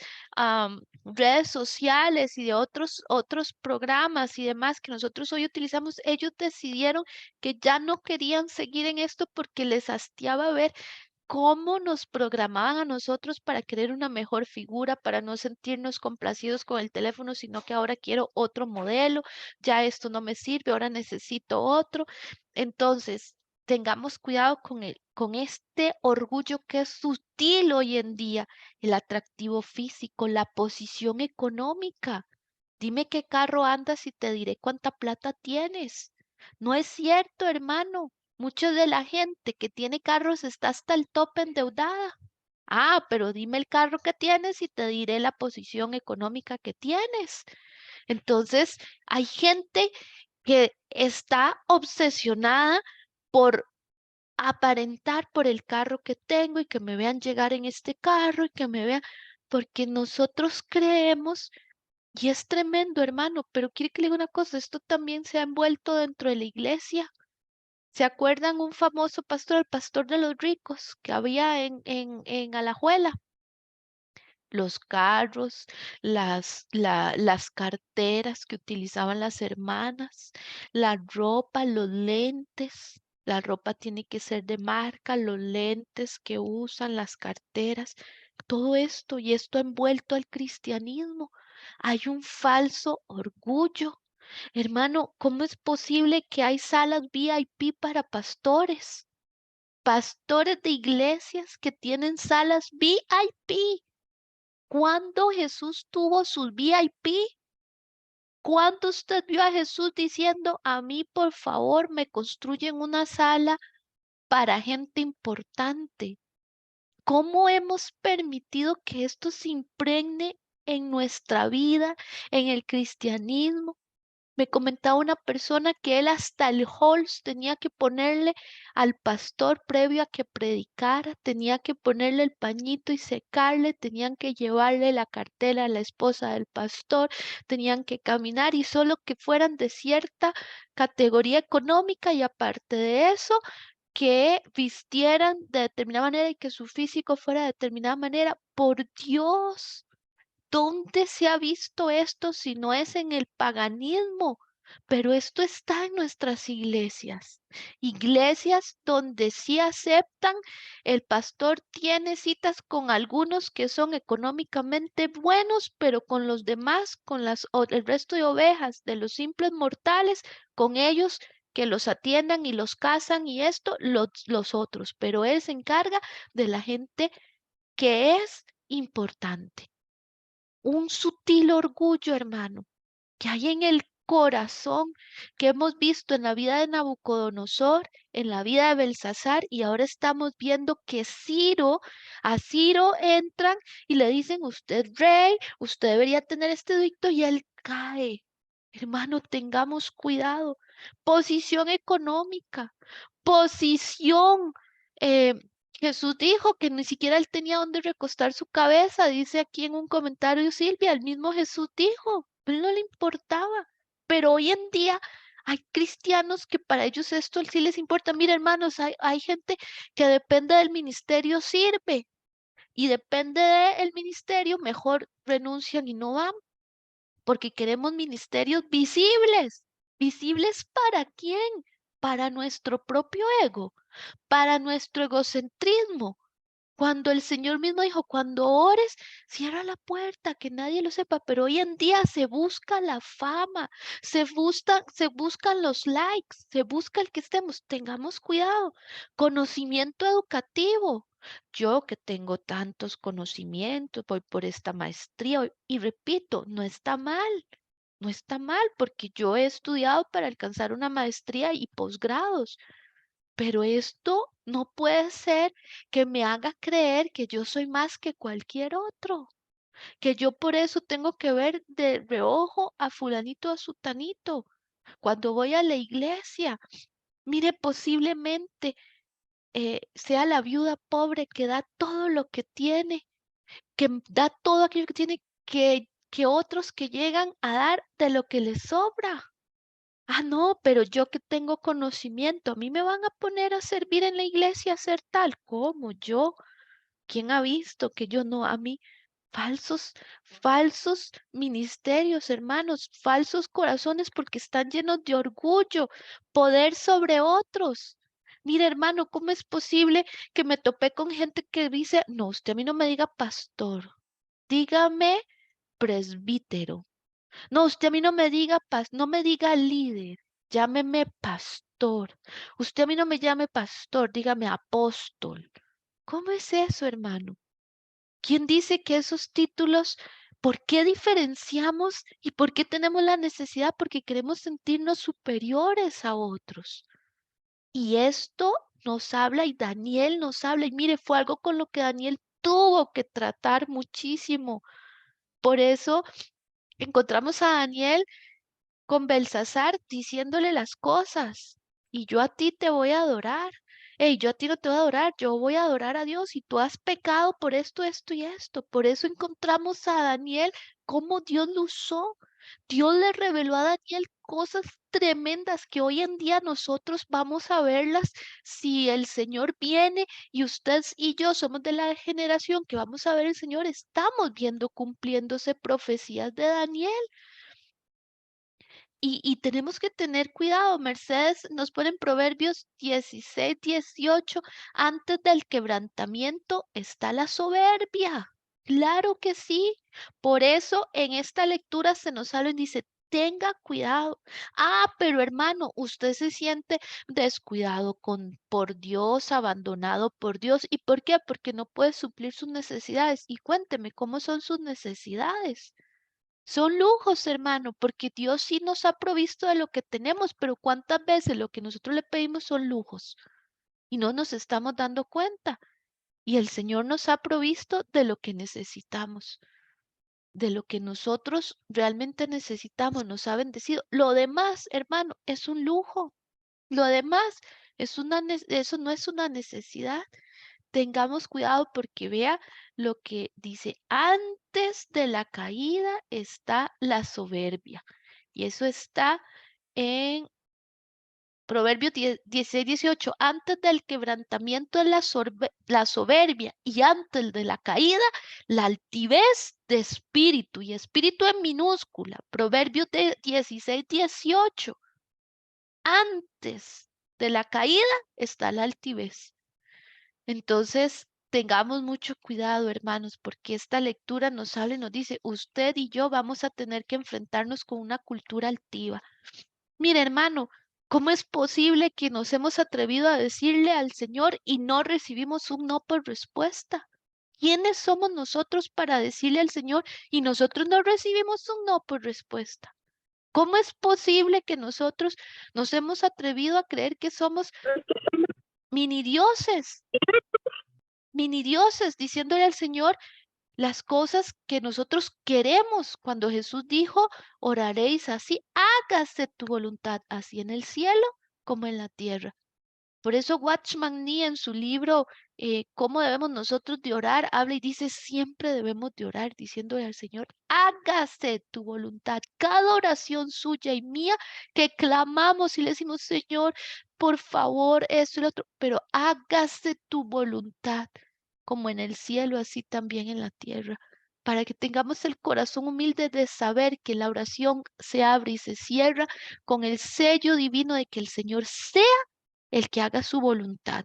redes sociales y de otros programas y demás que nosotros hoy utilizamos, ellos decidieron que ya no querían seguir en esto porque les hastiaba ver cómo nos programaban a nosotros para querer una mejor figura, para no sentirnos complacidos con el teléfono, sino que ahora quiero otro modelo, ya esto no me sirve, ahora necesito otro. Entonces, tengamos cuidado con este orgullo que es sutil hoy en día, el atractivo físico, la posición económica. Dime qué carro andas y te diré cuánta plata tienes. No es cierto, hermano. Mucha de la gente que tiene carros está hasta el tope endeudada. Ah, pero dime el carro que tienes y te diré la posición económica que tienes. Entonces, hay gente que está obsesionada por aparentar por el carro que tengo y que me vean llegar en este carro y que me vean, porque nosotros creemos y es tremendo, hermano, pero quiere que le diga una cosa, esto también se ha envuelto dentro de la iglesia. ¿Se acuerdan un famoso pastor, el pastor de los ricos, que había en Alajuela? Los carros, las carteras que utilizaban las hermanas, la ropa, los lentes. La ropa tiene que ser de marca, los lentes que usan, las carteras, todo esto y esto envuelto al cristianismo. Hay un falso orgullo. Hermano, ¿cómo es posible que hay salas VIP para pastores? Pastores de iglesias que tienen salas VIP. ¿Cuándo Jesús tuvo sus VIP? ¿Cuándo usted vio a Jesús diciendo, a mí por favor me construyen una sala para gente importante? ¿Cómo hemos permitido que esto se impregne en nuestra vida, en el cristianismo? Me comentaba una persona que él hasta el Halls tenía que ponerle al pastor previo a que predicara, tenía que ponerle el pañito y secarle, tenían que llevarle la cartera a la esposa del pastor, tenían que caminar y solo que fueran de cierta categoría económica y aparte de eso, que vistieran de determinada manera y que su físico fuera de determinada manera. Por Dios. ¿Dónde se ha visto esto si no es en el paganismo? Pero esto está en nuestras iglesias. Iglesias donde sí aceptan, el pastor tiene citas con algunos que son económicamente buenos, pero con los demás, el resto de ovejas, de los simples mortales, con ellos que los atiendan y los casan y esto, los otros. Pero él se encarga de la gente que es importante. Un sutil orgullo, hermano, que hay en el corazón que hemos visto en la vida de Nabucodonosor, en la vida de Belsasar, y ahora estamos viendo que a Ciro entran y le dicen, usted rey, usted debería tener este edicto, y él cae. Hermano, tengamos cuidado. Posición económica, posición. eh, Jesús dijo que ni siquiera él tenía donde recostar su cabeza, dice aquí en un comentario Silvia, el mismo Jesús dijo, él no le importaba. Pero hoy en día hay cristianos que para ellos esto sí les importa. Mira, hermanos, hay gente que depende del ministerio, sirve, y depende del ministerio, mejor renuncian y no van porque queremos ministerios visibles. ¿Visibles para quién? Para nuestro propio ego, para nuestro egocentrismo. Cuando el Señor mismo dijo, cuando ores, cierra la puerta, que nadie lo sepa, pero hoy en día se busca la fama, se buscan los likes, se busca el que estemos, tengamos cuidado, conocimiento educativo. Yo que tengo tantos conocimientos, voy por esta maestría y repito, no está mal. No está mal porque yo he estudiado para alcanzar una maestría y posgrados. Pero esto no puede ser que me haga creer que yo soy más que cualquier otro. que yo por eso tengo que ver de reojo a fulanito a sutanito. Cuando voy a la iglesia, mire, posiblemente sea la viuda pobre que da todo lo que tiene, que da todo aquello que tiene, que otros que llegan a dar de lo que les sobra. Ah, no, pero yo que tengo conocimiento, a mí me van a poner a servir en la iglesia, a hacer tal como yo. ¿Quién ha visto que yo no? A mí, falsos ministerios, hermanos, falsos corazones porque están llenos de orgullo, poder sobre otros. Mire, hermano, ¿cómo es posible que me topé con gente que dice, no, usted a mí no me diga pastor, dígame presbítero. No, usted a mí no me diga no me diga líder, llámeme pastor. Usted a mí no me llame pastor, dígame apóstol. ¿Cómo es eso, hermano? ¿Quién dice que esos títulos, por qué diferenciamos y por qué tenemos la necesidad? Porque queremos sentirnos superiores a otros. Y esto nos habla y Daniel nos habla. Y mire, fue algo con lo que Daniel tuvo que tratar muchísimo. Por eso encontramos a Daniel con Belsasar diciéndole las cosas. Y yo a ti te voy a adorar. Hey, yo a ti no te voy a adorar, yo voy a adorar a Dios y tú has pecado por esto, esto y esto. Por eso encontramos a Daniel, cómo Dios lo usó. Dios le reveló a Daniel cosas tremendas que hoy en día nosotros vamos a verlas si el Señor viene y usted y yo somos de la generación que vamos a ver el Señor, estamos viendo cumpliéndose profecías de Daniel. Y tenemos que tener cuidado. Mercedes nos pone en Proverbios 16, 18, antes del quebrantamiento está la soberbia. Claro que sí. Por eso en esta lectura se nos habla y dice, tenga cuidado. Ah, pero hermano, usted se siente descuidado por Dios, abandonado por Dios. ¿Y por qué? Porque no puede suplir sus necesidades. Y cuénteme, ¿cómo son sus necesidades? Son lujos, hermano, porque Dios sí nos ha provisto de lo que tenemos, pero ¿cuántas veces lo que nosotros le pedimos son lujos y no nos estamos dando cuenta? Y el Señor nos ha provisto de lo que necesitamos, de lo que nosotros realmente necesitamos, nos ha bendecido. Lo demás, hermano, es un lujo. Lo demás eso no es una necesidad. Tengamos cuidado porque vea lo que dice, antes de la caída está la soberbia. Y eso está en Proverbios 16, 18. Antes del quebrantamiento es la soberbia y antes de la caída la altivez de espíritu y espíritu en minúscula. Proverbios 16, 18. Antes de la caída está la altivez. Entonces, tengamos mucho cuidado, hermanos, porque esta lectura nos habla y nos dice, usted y yo vamos a tener que enfrentarnos con una cultura altiva. Mire, hermano, ¿cómo es posible que nos hemos atrevido a decirle al Señor y no recibimos un no por respuesta? ¿Quiénes somos nosotros para decirle al Señor y nosotros no recibimos un no por respuesta? ¿Cómo es posible que nosotros nos hemos atrevido a creer que somos mini dioses? Mini dioses, diciéndole al Señor las cosas que nosotros queremos. Cuando Jesús dijo, oraréis así, hágase tu voluntad, así en el cielo como en la tierra. Por eso Watchman Nee en su libro Cómo debemos nosotros de orar, habla y dice, siempre debemos de orar diciéndole al Señor, hágase tu voluntad. Cada oración suya y mía que clamamos y le decimos, Señor, por favor, esto y lo otro, pero hágase tu voluntad, como en el cielo, así también en la tierra, para que tengamos el corazón humilde de saber que la oración se abre y se cierra con el sello divino de que el Señor sea el que haga su voluntad.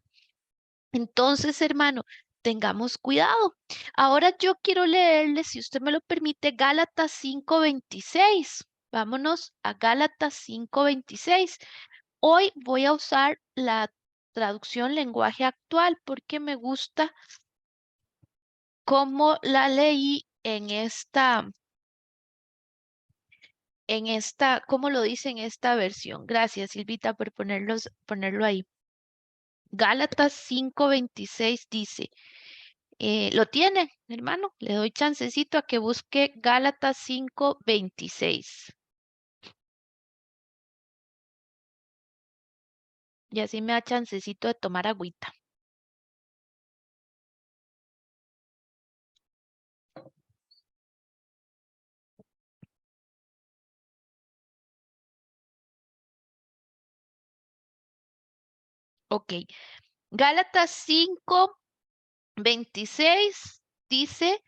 Entonces, hermano, tengamos cuidado. Ahora yo quiero leerle, si usted me lo permite, Gálatas 5:26. Vámonos a Gálatas 5:26. Hoy voy a usar la traducción lenguaje actual porque me gusta cómo la leí cómo lo dice en esta versión. Gracias, Silvita, por ponerlo ahí. Gálatas 5:26 dice, ¿Lo tiene, hermano? Le doy chancecito a que busque Gálatas 5:26. Y así me da chancecito de tomar agüita. Ok. Gálatas 5:26 dice,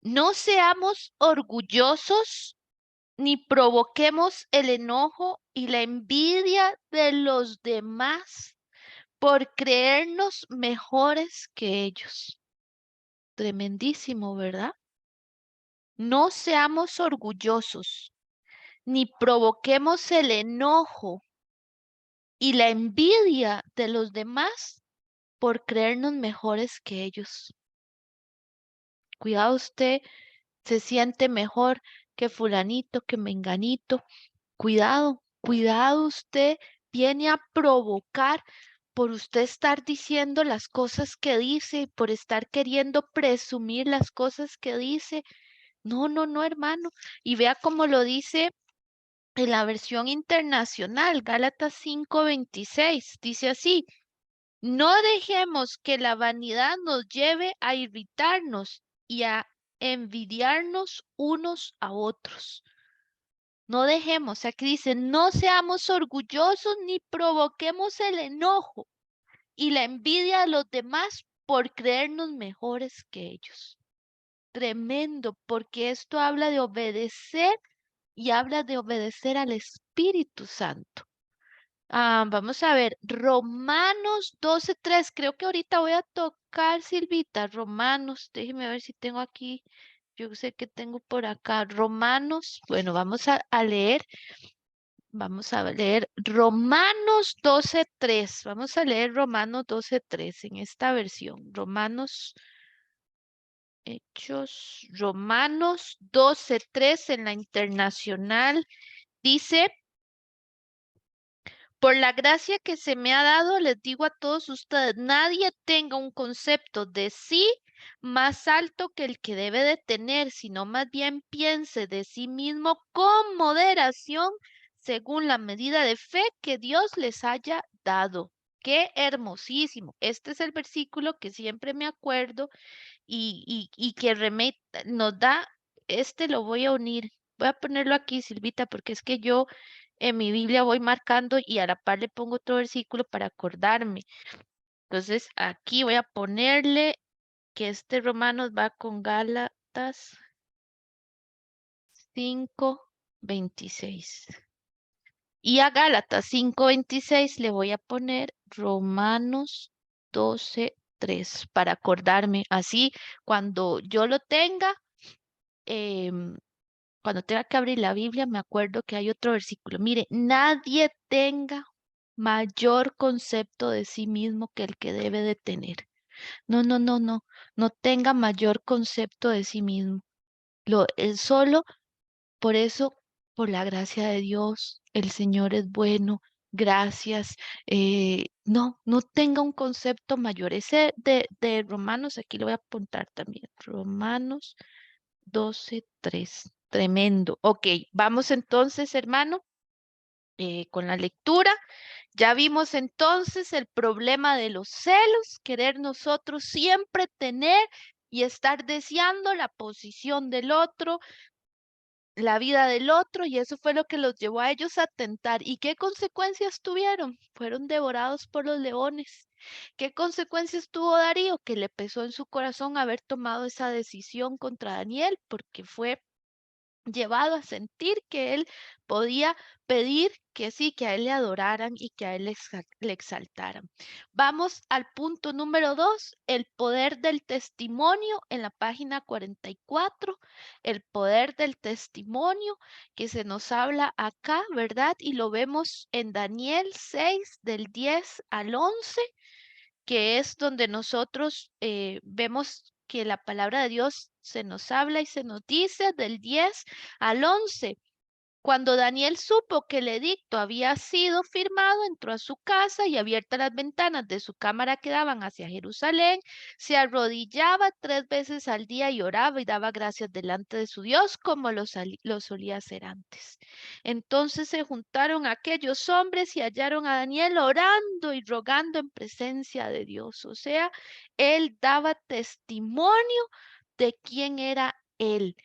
no seamos orgullosos ni provoquemos el enojo y la envidia de los demás por creernos mejores que ellos. Tremendísimo, ¿verdad? No seamos orgullosos ni provoquemos el enojo y la envidia de los demás por creernos mejores que ellos. Cuidado, usted se siente mejor que fulanito, que menganito. Cuidado, cuidado, usted viene a provocar por usted estar diciendo las cosas que dice, por estar queriendo presumir las cosas que dice. No, no, no, hermano. Y vea cómo lo dice en la versión internacional, Gálatas 5:26. Dice así, no dejemos que la vanidad nos lleve a irritarnos y a envidiarnos unos a otros. No dejemos, aquí dice, no seamos orgullosos ni provoquemos el enojo y la envidia de los demás por creernos mejores que ellos. Tremendo, porque esto habla de obedecer y habla de obedecer al Espíritu Santo. Vamos a ver, Romanos 12:3. Creo que ahorita voy a tocar, Silvita, Romanos. Déjeme ver si tengo aquí. Yo sé que tengo por acá Romanos. Bueno, vamos a leer. Vamos a leer Romanos 12:3. Vamos a leer Romanos 12:3 en esta versión. Romanos 12:3 en la internacional. Dice, por la gracia que se me ha dado, les digo a todos ustedes, nadie tenga un concepto de sí más alto que el que debe de tener, sino más bien piense de sí mismo con moderación según la medida de fe que Dios les haya dado. Qué hermosísimo. Este es el versículo que siempre me acuerdo y que nos da, lo voy a unir. Voy a ponerlo aquí, Silvita, porque es que yo en mi Biblia voy marcando y a la par le pongo otro versículo para acordarme. Entonces, aquí voy a ponerle que este Romanos va con Gálatas 5:26. Y a Gálatas 5:26 le voy a poner Romanos 12:3 para acordarme. Así, cuando yo lo tenga, em, cuando tenga que abrir la Biblia, me acuerdo que hay otro versículo. Mire, nadie tenga mayor concepto de sí mismo que el que debe de tener. No, no, no, no, no tenga mayor concepto de sí mismo. Solo por eso, por la gracia de Dios, el Señor es bueno. Gracias. No, no tenga un concepto mayor. Ese de Romanos, aquí lo voy a apuntar también. Romanos 12:3. Tremendo. Ok, vamos entonces, hermano, con la lectura. Ya vimos entonces el problema de los celos, querer nosotros siempre tener y estar deseando la posición del otro, la vida del otro, y eso fue lo que los llevó a ellos a tentar. ¿Y qué consecuencias tuvieron? Fueron devorados por los leones. ¿Qué consecuencias tuvo Darío? Que le pesó en su corazón haber tomado esa decisión contra Daniel, porque fue llevado a sentir que él podía pedir que sí, que a él le adoraran y que a él le exaltaran. Vamos al punto número 2, el poder del testimonio en la página 44, el poder del testimonio que se nos habla acá, ¿verdad? Y lo vemos en Daniel 6 del 10 al 11, que es donde nosotros vemos que la palabra de Dios se nos habla y se nos dice del 10 al 11. Cuando Daniel supo que el edicto había sido firmado, entró a su casa y abiertas las ventanas de su cámara que daban hacia Jerusalén, se arrodillaba 3 veces al día y oraba y daba gracias delante de su Dios como lo solía hacer antes. Entonces se juntaron aquellos hombres y hallaron a Daniel orando y rogando en presencia de Dios. O sea, él daba testimonio de quién era él.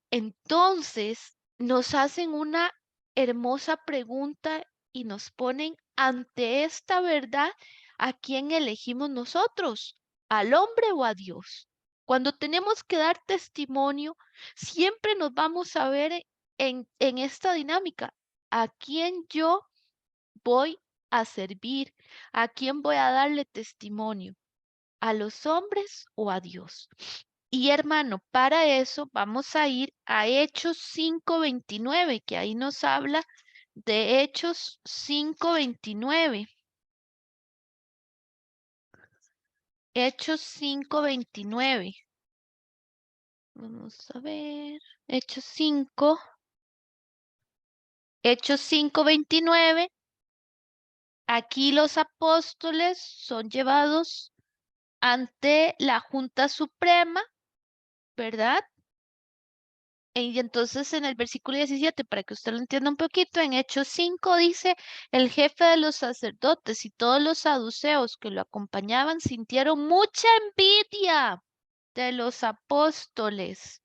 Entonces nos hacen una hermosa pregunta y nos ponen ante esta verdad, ¿a quién elegimos nosotros? ¿Al hombre o a Dios? Cuando tenemos que dar testimonio, siempre nos vamos a ver en esta dinámica. ¿A quién yo voy a servir? ¿A quién voy a darle testimonio? ¿A los hombres o a Dios? Y hermano, para eso vamos a ir a Hechos 5:29, que ahí nos habla de Hechos 5:29. Hechos 5:29. Vamos a ver. Hechos 5:29. Aquí los apóstoles son llevados ante la Junta Suprema, ¿verdad? Y entonces en el versículo 17, para que usted lo entienda un poquito, en Hechos 5 dice, el jefe de los sacerdotes y todos los saduceos que lo acompañaban sintieron mucha envidia de los apóstoles.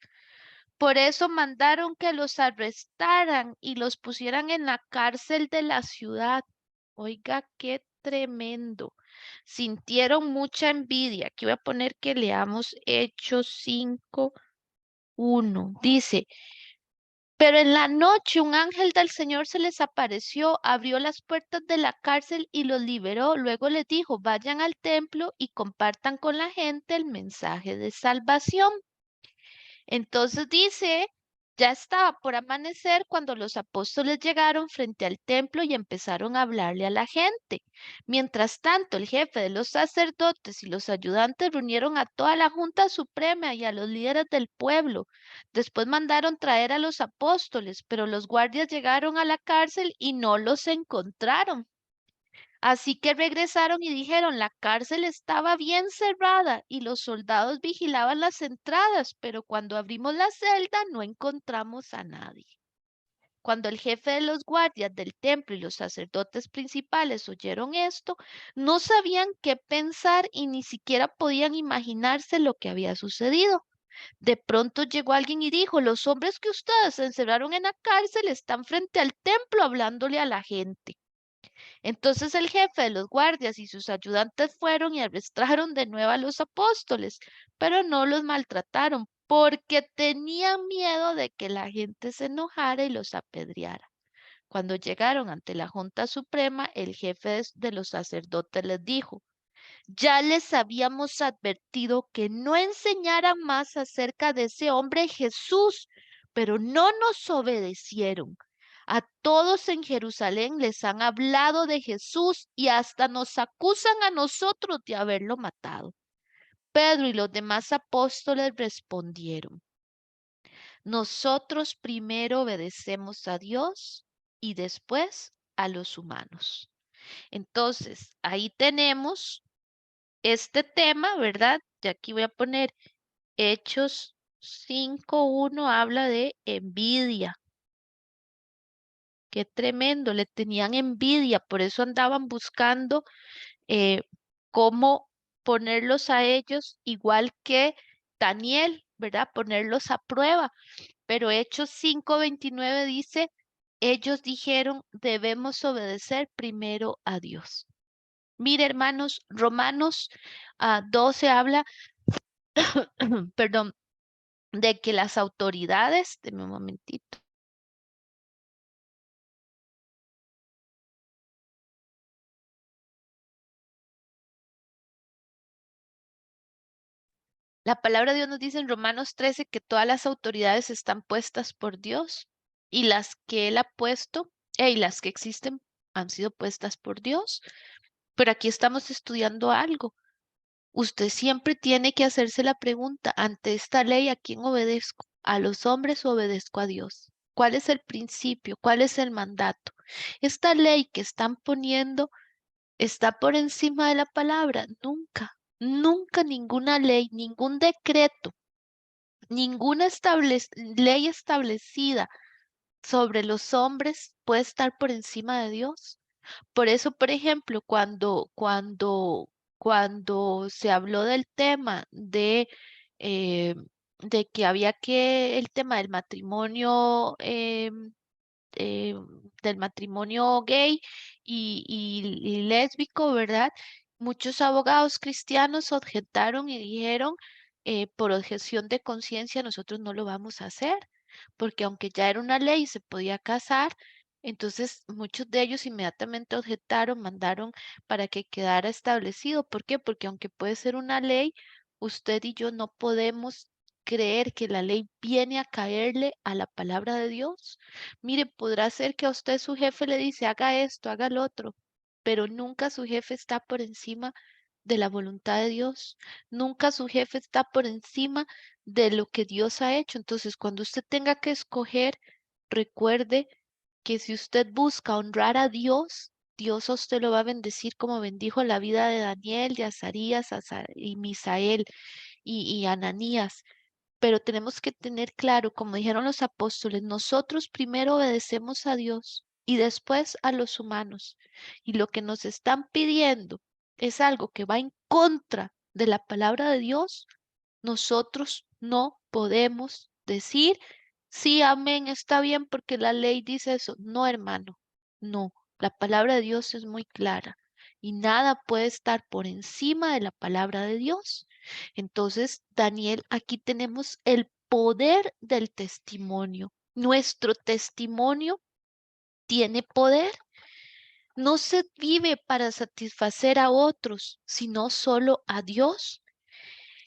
Por eso mandaron que los arrestaran y los pusieran en la cárcel de la ciudad. Oiga, qué tremendo. Sintieron mucha envidia. Aquí voy a poner que leamos Hechos 5:1. Dice, pero en la noche un ángel del Señor se les apareció, abrió las puertas de la cárcel y los liberó. Luego les dijo, vayan al templo y compartan con la gente el mensaje de salvación. Entonces dice, ya estaba por amanecer cuando los apóstoles llegaron frente al templo y empezaron a hablarle a la gente. Mientras tanto, el jefe de los sacerdotes y los ayudantes reunieron a toda la Junta Suprema y a los líderes del pueblo. Después mandaron traer a los apóstoles, pero los guardias llegaron a la cárcel y no los encontraron. Así que regresaron y dijeron, la cárcel estaba bien cerrada y los soldados vigilaban las entradas, pero cuando abrimos la celda no encontramos a nadie. Cuando el jefe de los guardias del templo y los sacerdotes principales oyeron esto, no sabían qué pensar y ni siquiera podían imaginarse lo que había sucedido. De pronto llegó alguien y dijo, los hombres que ustedes encerraron en la cárcel están frente al templo hablándole a la gente. Entonces el jefe de los guardias y sus ayudantes fueron y arrestaron de nuevo a los apóstoles, pero no los maltrataron porque tenían miedo de que la gente se enojara y los apedreara. Cuando llegaron ante la Junta Suprema, el jefe de los sacerdotes les dijo, ya les habíamos advertido que no enseñaran más acerca de ese hombre Jesús, pero no nos obedecieron. A todos en Jerusalén les han hablado de Jesús y hasta nos acusan a nosotros de haberlo matado. Pedro y los demás apóstoles respondieron, nosotros primero obedecemos a Dios y después a los humanos. Entonces, ahí tenemos este tema, ¿verdad? Y aquí voy a poner Hechos 5:1, habla de envidia. Qué tremendo, le tenían envidia, por eso andaban buscando cómo ponerlos a ellos igual que Daniel, ¿verdad? Ponerlos a prueba. Pero Hechos 5:29 dice, ellos dijeron, debemos obedecer primero a Dios. Mire, hermanos, Romanos 12 habla, perdón, de que las autoridades, denme un momentito. La palabra de Dios nos dice en Romanos 13 que todas las autoridades están puestas por Dios y las que Él ha puesto, y las que existen han sido puestas por Dios. Pero aquí estamos estudiando algo. Usted siempre tiene que hacerse la pregunta, ante esta ley, ¿a quién obedezco? ¿A los hombres o obedezco a Dios? ¿Cuál es el principio? ¿Cuál es el mandato? Esta ley que están poniendo está por encima de la palabra. Nunca, nunca ninguna ley, ningún decreto, ninguna ley establecida sobre los hombres puede estar por encima de Dios. Por eso, por ejemplo, cuando se habló del tema eh, de que había el tema eh, del matrimonio gay y lésbico, ¿verdad? Muchos abogados cristianos objetaron y dijeron, por objeción de conciencia, nosotros no lo vamos a hacer, porque aunque ya era una ley y se podía casar, entonces muchos de ellos inmediatamente objetaron, mandaron para que quedara establecido. ¿Por qué? Porque aunque puede ser una ley, usted y yo no podemos creer que la ley viene a caerle a la palabra de Dios. Mire, podrá ser que a usted su jefe le dice, haga esto, haga lo otro, pero nunca su jefe está por encima de la voluntad de Dios. Nunca su jefe está por encima de lo que Dios ha hecho. Entonces, cuando usted tenga que escoger, recuerde que si usted busca honrar a Dios, Dios a usted lo va a bendecir como bendijo la vida de Daniel, de Azarías, y Misael y Ananías. Pero tenemos que tener claro, como dijeron los apóstoles, nosotros primero obedecemos a Dios y después a los humanos. Y lo que nos están pidiendo es algo que va en contra de la palabra de Dios. Nosotros no podemos decir, sí, amén, está bien porque la ley dice eso. No, hermano, no. La palabra de Dios es muy clara y nada puede estar por encima de la palabra de Dios. Entonces, Daniel, aquí tenemos el poder del testimonio. Nuestro testimonio tiene poder. No se vive para satisfacer a otros, sino solo a Dios.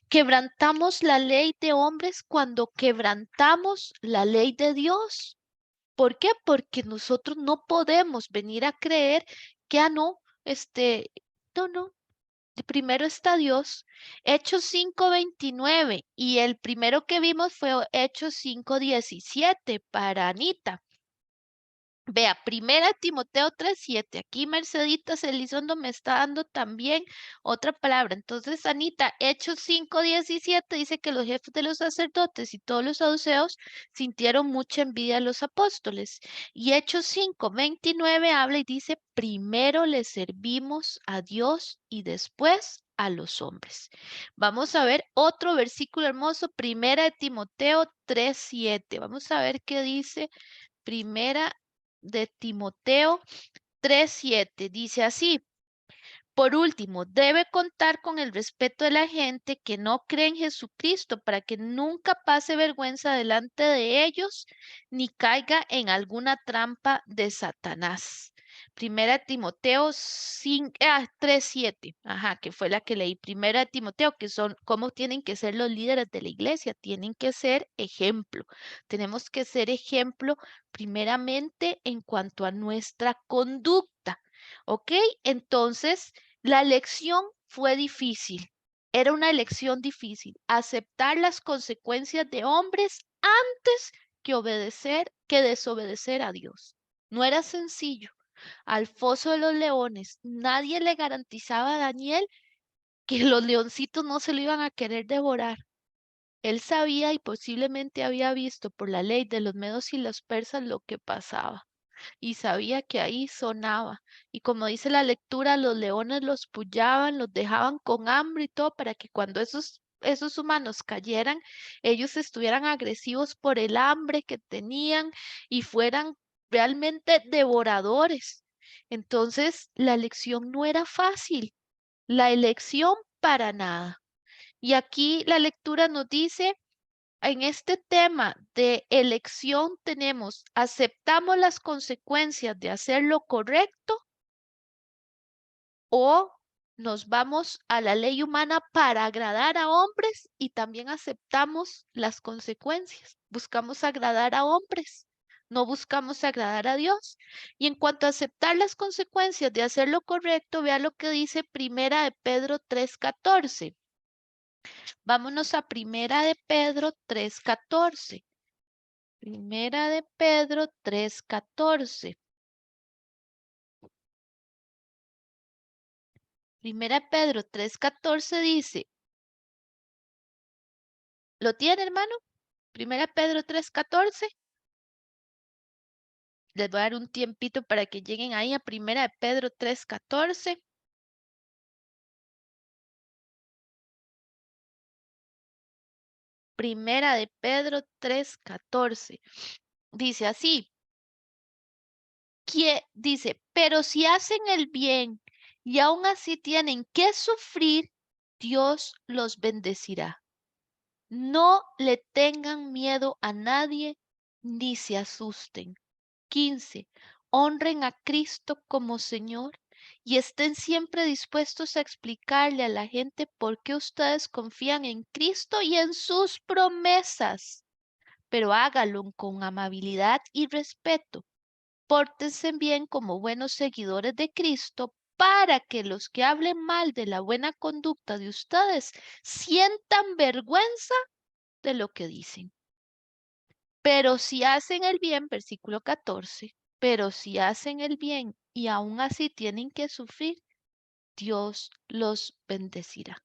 Quebrantamos la ley de hombres cuando quebrantamos la ley de Dios. ¿Por qué? Porque nosotros no podemos venir a creer que, no, no, primero está Dios. Hechos 5:29 y el primero que vimos fue Hechos 5:17 para Anita. Vea, primera Timoteo 3:7. Aquí Merceditas Elizondo me está dando también otra palabra. Entonces, Anita, Hechos 5:17 dice que los jefes de los sacerdotes y todos los saduceos sintieron mucha envidia a los apóstoles. Y Hechos 5:29 habla y dice, primero le servimos a Dios y después a los hombres. Vamos a ver otro versículo hermoso, primera de Timoteo 3:7. Vamos a ver qué dice primera de Timoteo 3:7. Dice así, por último, debe contar con el respeto de la gente que no cree en Jesucristo para que nunca pase vergüenza delante de ellos ni caiga en alguna trampa de Satanás. Primera Timoteo 3:7, ajá, que fue la que leí. Primera Timoteo, que son cómo tienen que ser los líderes de la iglesia, tienen que ser ejemplo. Tenemos que ser ejemplo primeramente en cuanto a nuestra conducta. ¿Ok? Entonces, la elección fue difícil. Era una elección difícil. Aceptar las consecuencias de hombres antes que desobedecer a Dios. No era sencillo. Al foso de los leones, nadie le garantizaba a Daniel que los leoncitos no se lo iban a querer devorar. Él sabía y posiblemente había visto por la ley de los medos y los persas lo que pasaba y sabía que ahí sonaba. Y como dice la lectura, los leones los pullaban, los dejaban con hambre y todo para que cuando esos humanos cayeran, ellos estuvieran agresivos por el hambre que tenían y fueran realmente devoradores. Entonces, la elección no era fácil, la elección para nada. Y aquí la lectura nos dice en este tema de elección tenemos, ¿aceptamos las consecuencias de hacer lo correcto o nos vamos a la ley humana para agradar a hombres y también aceptamos las consecuencias? Buscamos agradar a hombres, no buscamos agradar a Dios. Y en cuanto a aceptar las consecuencias de hacer lo correcto, vea lo que dice Primera de Pedro 3:14. Vámonos a Primera de Pedro 3:14. Primera de Pedro 3:14. Primera de Pedro 3:14 dice, ¿lo tiene, hermano? Primera de Pedro 3:14. Les voy a dar un tiempito para que lleguen ahí a Primera de Pedro 3:14. Primera de Pedro 3:14. Dice así, dice, pero si hacen el bien y aún así tienen que sufrir, Dios los bendecirá. No le tengan miedo a nadie ni se asusten. 15. Honren a Cristo como Señor y estén siempre dispuestos a explicarle a la gente por qué ustedes confían en Cristo y en sus promesas, pero hágalo con amabilidad y respeto. Pórtense bien como buenos seguidores de Cristo para que los que hablen mal de la buena conducta de ustedes sientan vergüenza de lo que dicen. Pero si hacen el bien, versículo 14, pero si hacen el bien y aún así tienen que sufrir, Dios los bendecirá.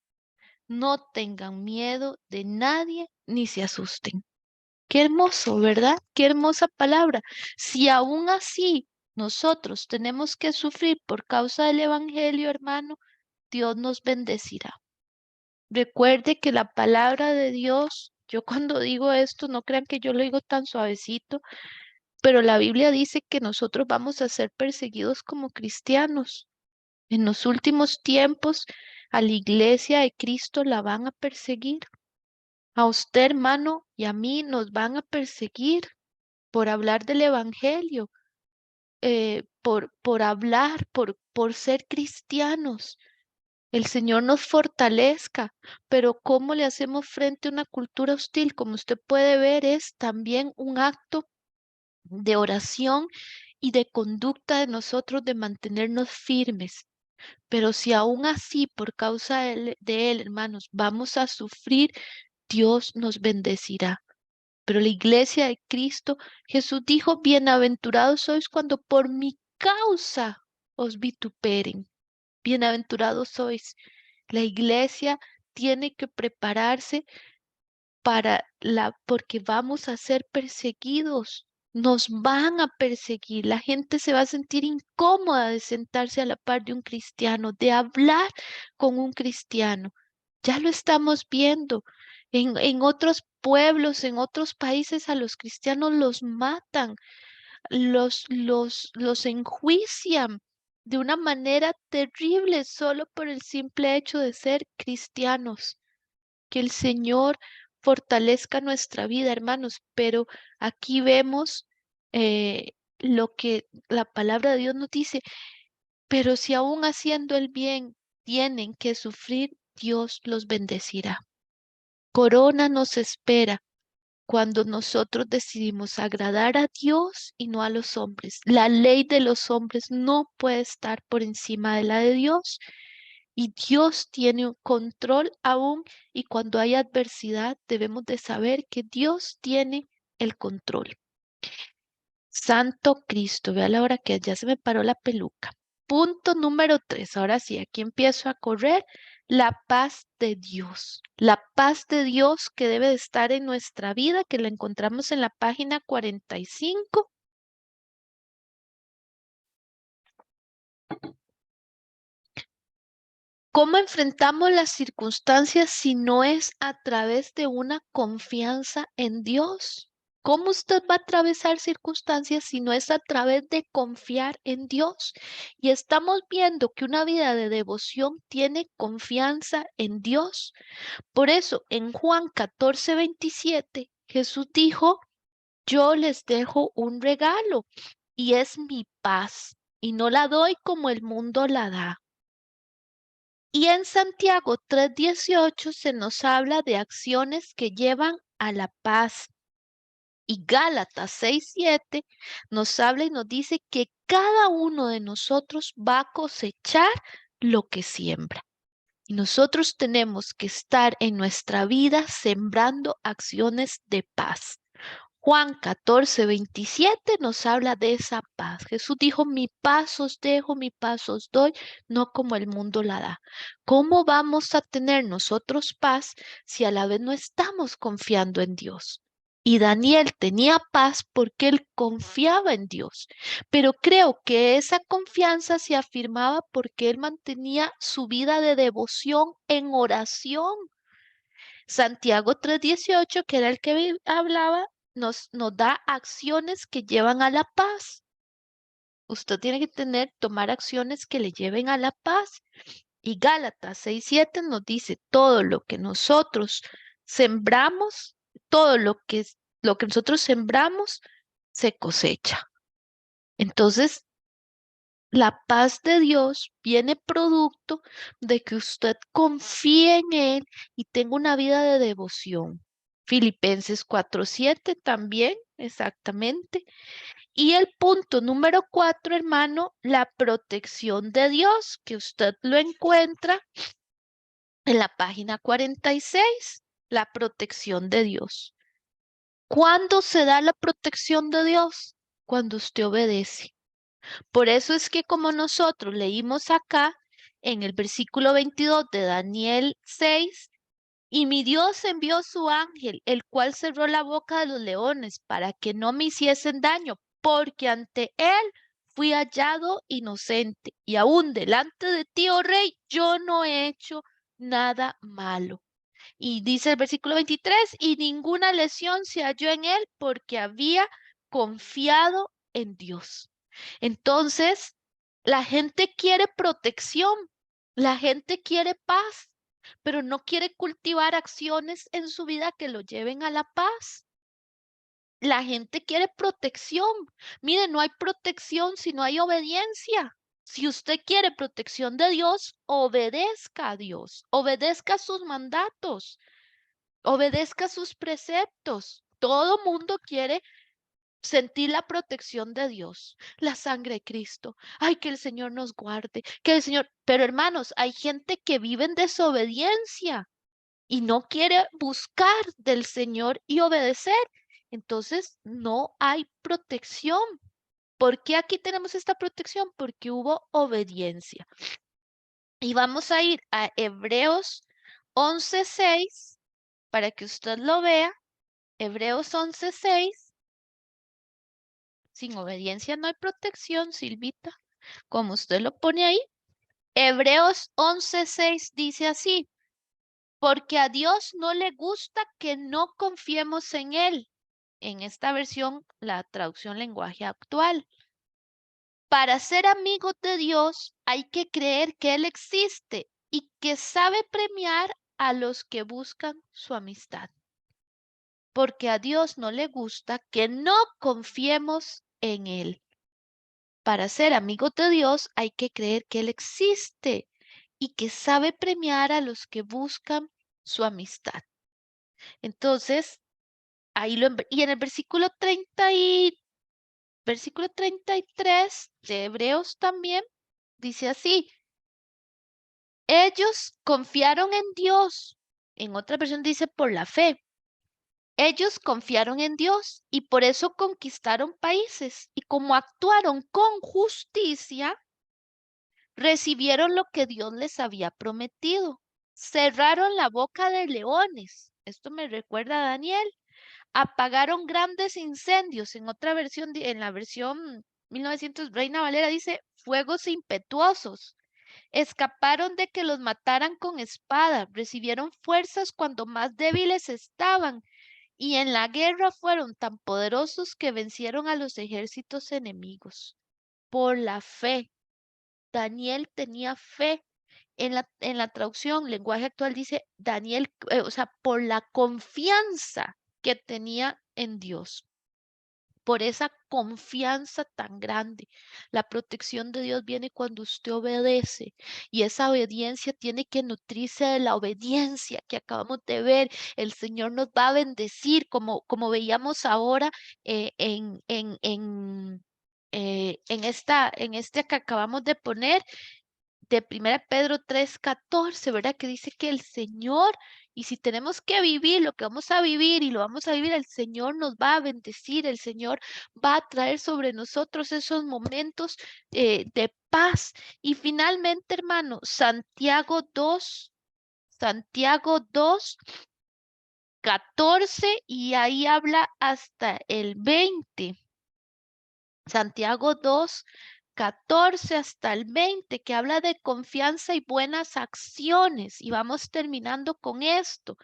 No tengan miedo de nadie ni se asusten. Qué hermoso, ¿verdad? Qué hermosa palabra. Si aún así nosotros tenemos que sufrir por causa del Evangelio, hermano, Dios nos bendecirá. Recuerde que la palabra de Dios, yo cuando digo esto, no crean que yo lo digo tan suavecito, pero la Biblia dice que nosotros vamos a ser perseguidos como cristianos. En los últimos tiempos, a la iglesia de Cristo la van a perseguir. A usted, hermano, y a mí nos van a perseguir por hablar del Evangelio, por hablar, por ser cristianos. El Señor nos fortalezca, pero ¿cómo le hacemos frente a una cultura hostil? Como usted puede ver, es también un acto de oración y de conducta de nosotros de mantenernos firmes. Pero si aún así, por causa de él, hermanos, vamos a sufrir, Dios nos bendecirá. Pero la iglesia de Cristo, Jesús dijo, bienaventurados sois cuando por mi causa os vituperen. Bienaventurados sois. La iglesia tiene que prepararse porque vamos a ser perseguidos. Nos van a perseguir. La gente se va a sentir incómoda de sentarse a la par de un cristiano, de hablar con un cristiano. Ya lo estamos viendo. En otros pueblos, en otros países, a los cristianos los matan, los enjuician de una manera terrible solo por el simple hecho de ser cristianos. Que el Señor fortalezca nuestra vida, hermanos, pero aquí vemos lo que la palabra de Dios nos dice, pero si aún haciendo el bien tienen que sufrir, Dios los bendecirá. Corona nos espera cuando nosotros decidimos agradar a Dios y no a los hombres. La ley de los hombres no puede estar por encima de la de Dios. Y Dios tiene un control aún, y cuando hay adversidad debemos de saber que Dios tiene el control. Santo Cristo, vea la hora que ya se me paró la peluca. Punto número 3. Ahora sí, aquí empiezo a correr. La paz de Dios. La paz de Dios que debe de estar en nuestra vida, que la encontramos en la página 45. ¿Cómo enfrentamos las circunstancias si no es a través de una confianza en Dios? ¿Cómo usted va a atravesar circunstancias si no es a través de confiar en Dios? Y estamos viendo que una vida de devoción tiene confianza en Dios. Por eso, en Juan 14:27, Jesús dijo, yo les dejo un regalo y es mi paz, y no la doy como el mundo la da. Y en Santiago 3:18 se nos habla de acciones que llevan a la paz. Y Gálatas 6:7 nos habla y nos dice que cada uno de nosotros va a cosechar lo que siembra. Y nosotros tenemos que estar en nuestra vida sembrando acciones de paz. Juan 14:27 nos habla de esa paz. Jesús dijo, mi paz os dejo, mi paz os doy, no como el mundo la da. ¿Cómo vamos a tener nosotros paz si a la vez no estamos confiando en Dios? Y Daniel tenía paz porque él confiaba en Dios, pero creo que esa confianza se afirmaba porque él mantenía su vida de devoción en oración. Santiago 3:18, que era el que hablaba, nos da acciones que llevan a la paz. Usted tiene que tomar acciones que le lleven a la paz. Y Gálatas 6:7 nos dice, todo lo que nosotros sembramos, todo lo que nosotros sembramos, se cosecha. Entonces, la paz de Dios viene producto de que usted confíe en Él y tenga una vida de devoción. Filipenses 4:7 también, exactamente. Y el punto número 4, hermano, la protección de Dios, que usted lo encuentra en la página 46, la protección de Dios. ¿Cuándo se da la protección de Dios? Cuando usted obedece. Por eso es que como nosotros leímos acá en el versículo 22 de Daniel 6, y mi Dios envió su ángel, el cual cerró la boca de los leones para que no me hiciesen daño, porque ante él fui hallado inocente, y aún delante de ti, oh rey, yo no he hecho nada malo. Y dice el versículo 23, y ninguna lesión se halló en él porque había confiado en Dios. Entonces, la gente quiere protección, la gente quiere paz, pero no quiere cultivar acciones en su vida que lo lleven a la paz. La gente quiere protección. Mire, no hay protección si no hay obediencia. Si usted quiere protección de Dios, obedezca a Dios, obedezca sus mandatos, obedezca sus preceptos. Todo mundo quiere sentir la protección de Dios, la sangre de Cristo. Ay, que el Señor nos guarde, que el Señor... Pero hermanos, hay gente que vive en desobediencia y no quiere buscar del Señor y obedecer. Entonces, no hay protección. ¿Por qué aquí tenemos esta protección? Porque hubo obediencia. Y vamos a ir a Hebreos 11:6 para que usted lo vea. Hebreos 11:6. Sin obediencia no hay protección, Silvita, como usted lo pone ahí. Hebreos 11:6 dice así, porque a Dios no le gusta que no confiemos en Él. En esta versión, la traducción lenguaje actual. Para ser amigos de Dios hay que creer que Él existe y que sabe premiar a los que buscan su amistad. Porque a Dios no le gusta que no confiemos en Él. Para ser amigos de Dios hay que creer que Él existe y que sabe premiar a los que buscan su amistad. Entonces, y en el versículo 33 de Hebreos también dice así, ellos confiaron en Dios. En otra versión dice por la fe. Ellos confiaron en Dios y por eso conquistaron países. Y como actuaron con justicia, recibieron lo que Dios les había prometido. Cerraron la boca de leones. Esto me recuerda a Daniel. Apagaron grandes incendios. En otra versión, en la versión 1900 Reina Valera dice fuegos impetuosos. Escaparon de que los mataran con espada. Recibieron fuerzas cuando más débiles estaban. Y en la guerra fueron tan poderosos que vencieron a los ejércitos enemigos. Por la fe. Daniel tenía fe. En la traducción, lenguaje actual dice Daniel, o sea, por la confianza que tenía en Dios, por esa confianza tan grande. La protección de Dios viene cuando usted obedece y esa obediencia tiene que nutrirse de la obediencia que acabamos de ver. El Señor nos va a bendecir como veíamos ahora en este que acabamos de poner. de 1 Pedro 3:14, ¿verdad? Que dice que el Señor, y si tenemos que vivir lo que vamos a vivir y lo vamos a vivir, el Señor nos va a bendecir, el Señor va a traer sobre nosotros esos momentos de paz. Y finalmente, hermano, Santiago 2, 14, y ahí habla hasta el 20. Santiago 2, 14 hasta el 20, que habla de confianza y buenas acciones. Y vamos terminando con esto.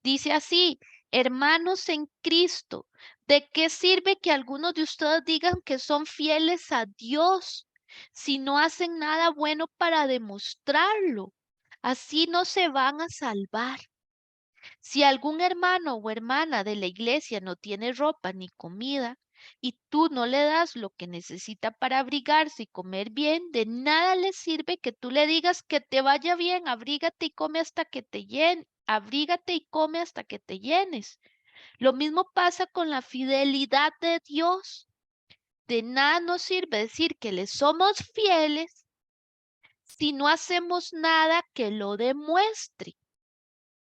Dice así: hermanos en Cristo, ¿de qué sirve que algunos de ustedes digan que son fieles a Dios si no hacen nada bueno para demostrarlo? Así no se van a salvar. Si algún hermano o hermana de la iglesia no tiene ropa ni comida y tú no le das lo que necesita para abrigarse y comer bien, de nada le sirve que tú le digas que te vaya bien, abrígate y come hasta que te llenes, abrígate y come hasta que te llenes. Lo mismo pasa con la fidelidad de Dios. De nada nos sirve decir que le somos fieles si no hacemos nada que lo demuestre.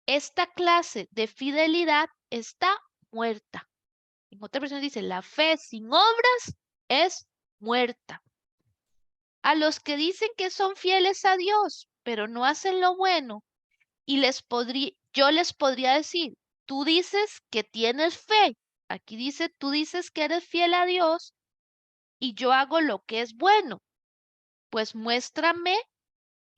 Esta clase de fidelidad está muerta. En otra versión dice, la fe sin obras es muerta. A los que dicen que son fieles a Dios, pero no hacen lo bueno, y yo les podría decir, tú dices que tienes fe. Aquí dice, tú dices que eres fiel a Dios y yo hago lo que es bueno. Pues muéstrame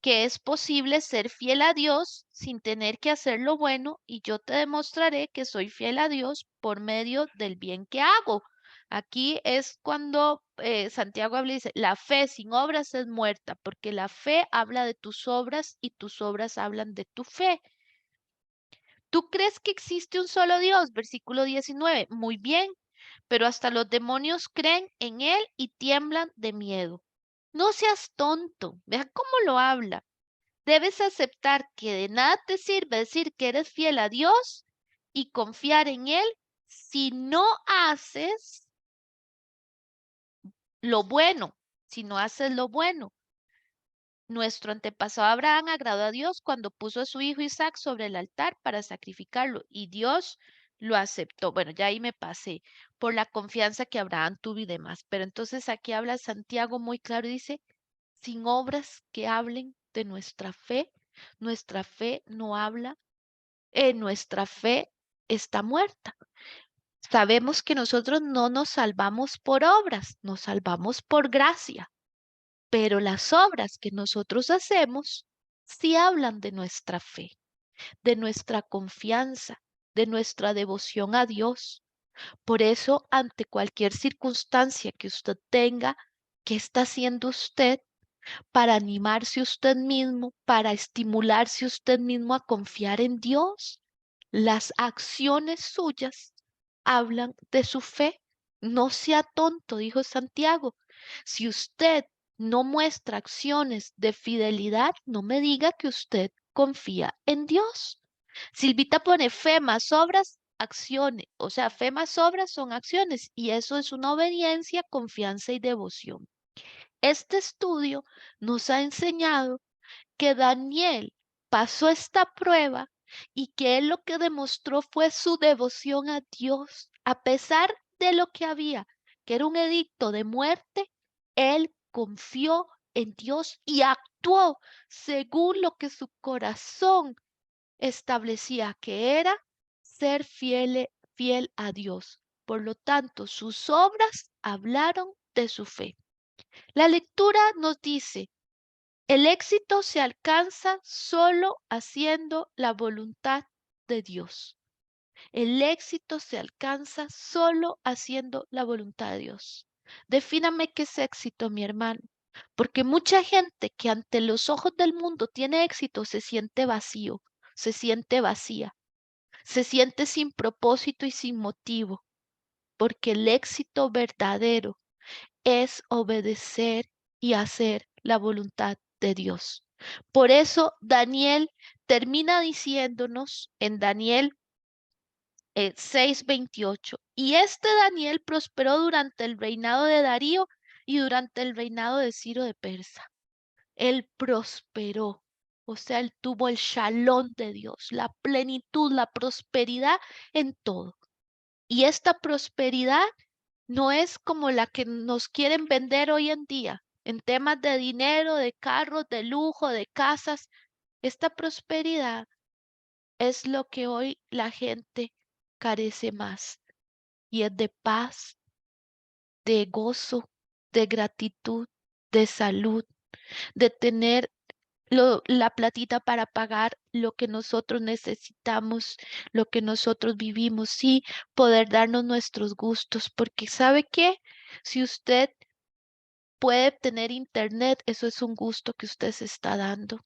que es posible ser fiel a Dios sin tener que hacer lo bueno, y yo te demostraré que soy fiel a Dios por medio del bien que hago. Aquí es cuando Santiago habla y dice, la fe sin obras es muerta, porque la fe habla de tus obras y tus obras hablan de tu fe. ¿Tú crees que existe un solo Dios? Versículo 19. Muy bien, pero hasta los demonios creen en Él y tiemblan de miedo. No seas tonto, vea cómo lo habla. Debes aceptar que de nada te sirve decir que eres fiel a Dios y confiar en Él si no haces lo bueno, si no haces lo bueno. Nuestro antepasado Abraham agradó a Dios cuando puso a su hijo Isaac sobre el altar para sacrificarlo, y Dios lo aceptó. Bueno, ya ahí me pasé por la confianza que Abraham tuvo y demás. Pero entonces aquí habla Santiago muy claro y dice, sin obras que hablen de nuestra fe no habla, nuestra fe está muerta. Sabemos que nosotros no nos salvamos por obras, nos salvamos por gracia, pero las obras que nosotros hacemos sí hablan de nuestra fe, de nuestra confianza, de nuestra devoción a Dios. Por eso, ante cualquier circunstancia que usted tenga, ¿qué está haciendo usted para animarse usted mismo, para estimularse usted mismo a confiar en Dios? Las acciones suyas hablan de su fe. No sea tonto, dijo Santiago. Si usted no muestra acciones de fidelidad, no me diga que usted confía en Dios. Silvita pone fe más obras, acciones. O sea, fe más obras son acciones, y eso es una obediencia, confianza y devoción. Este estudio nos ha enseñado que Daniel pasó esta prueba y que él lo que demostró fue su devoción a Dios. A pesar de lo que había, que era un edicto de muerte, él confió en Dios y actuó según lo que su corazón establecía, que era ser fiel a Dios. Por lo tanto, sus obras hablaron de su fe. La lectura nos dice, el éxito se alcanza solo haciendo la voluntad de Dios. El éxito se alcanza solo haciendo la voluntad de Dios. Defíname qué es éxito, mi hermano, porque mucha gente que ante los ojos del mundo tiene éxito se siente vacío, se siente vacía, se siente sin propósito y sin motivo, porque el éxito verdadero es obedecer y hacer la voluntad de Dios. Por eso Daniel termina diciéndonos en Daniel 6:28, y este Daniel prosperó durante el reinado de Darío y durante el reinado de Ciro de Persa. Él prosperó. O sea, él tuvo el shalom de Dios, la plenitud, la prosperidad en todo. Y esta prosperidad no es como la que nos quieren vender hoy en día, en temas de dinero, de carros, de lujo, de casas. Esta prosperidad es lo que hoy la gente carece más, y es de paz, de gozo, de gratitud, de salud, de tener la platita para pagar lo que nosotros necesitamos, lo que nosotros vivimos, sí, poder darnos nuestros gustos, porque ¿sabe qué? Si usted puede tener internet, eso es un gusto que usted se está dando.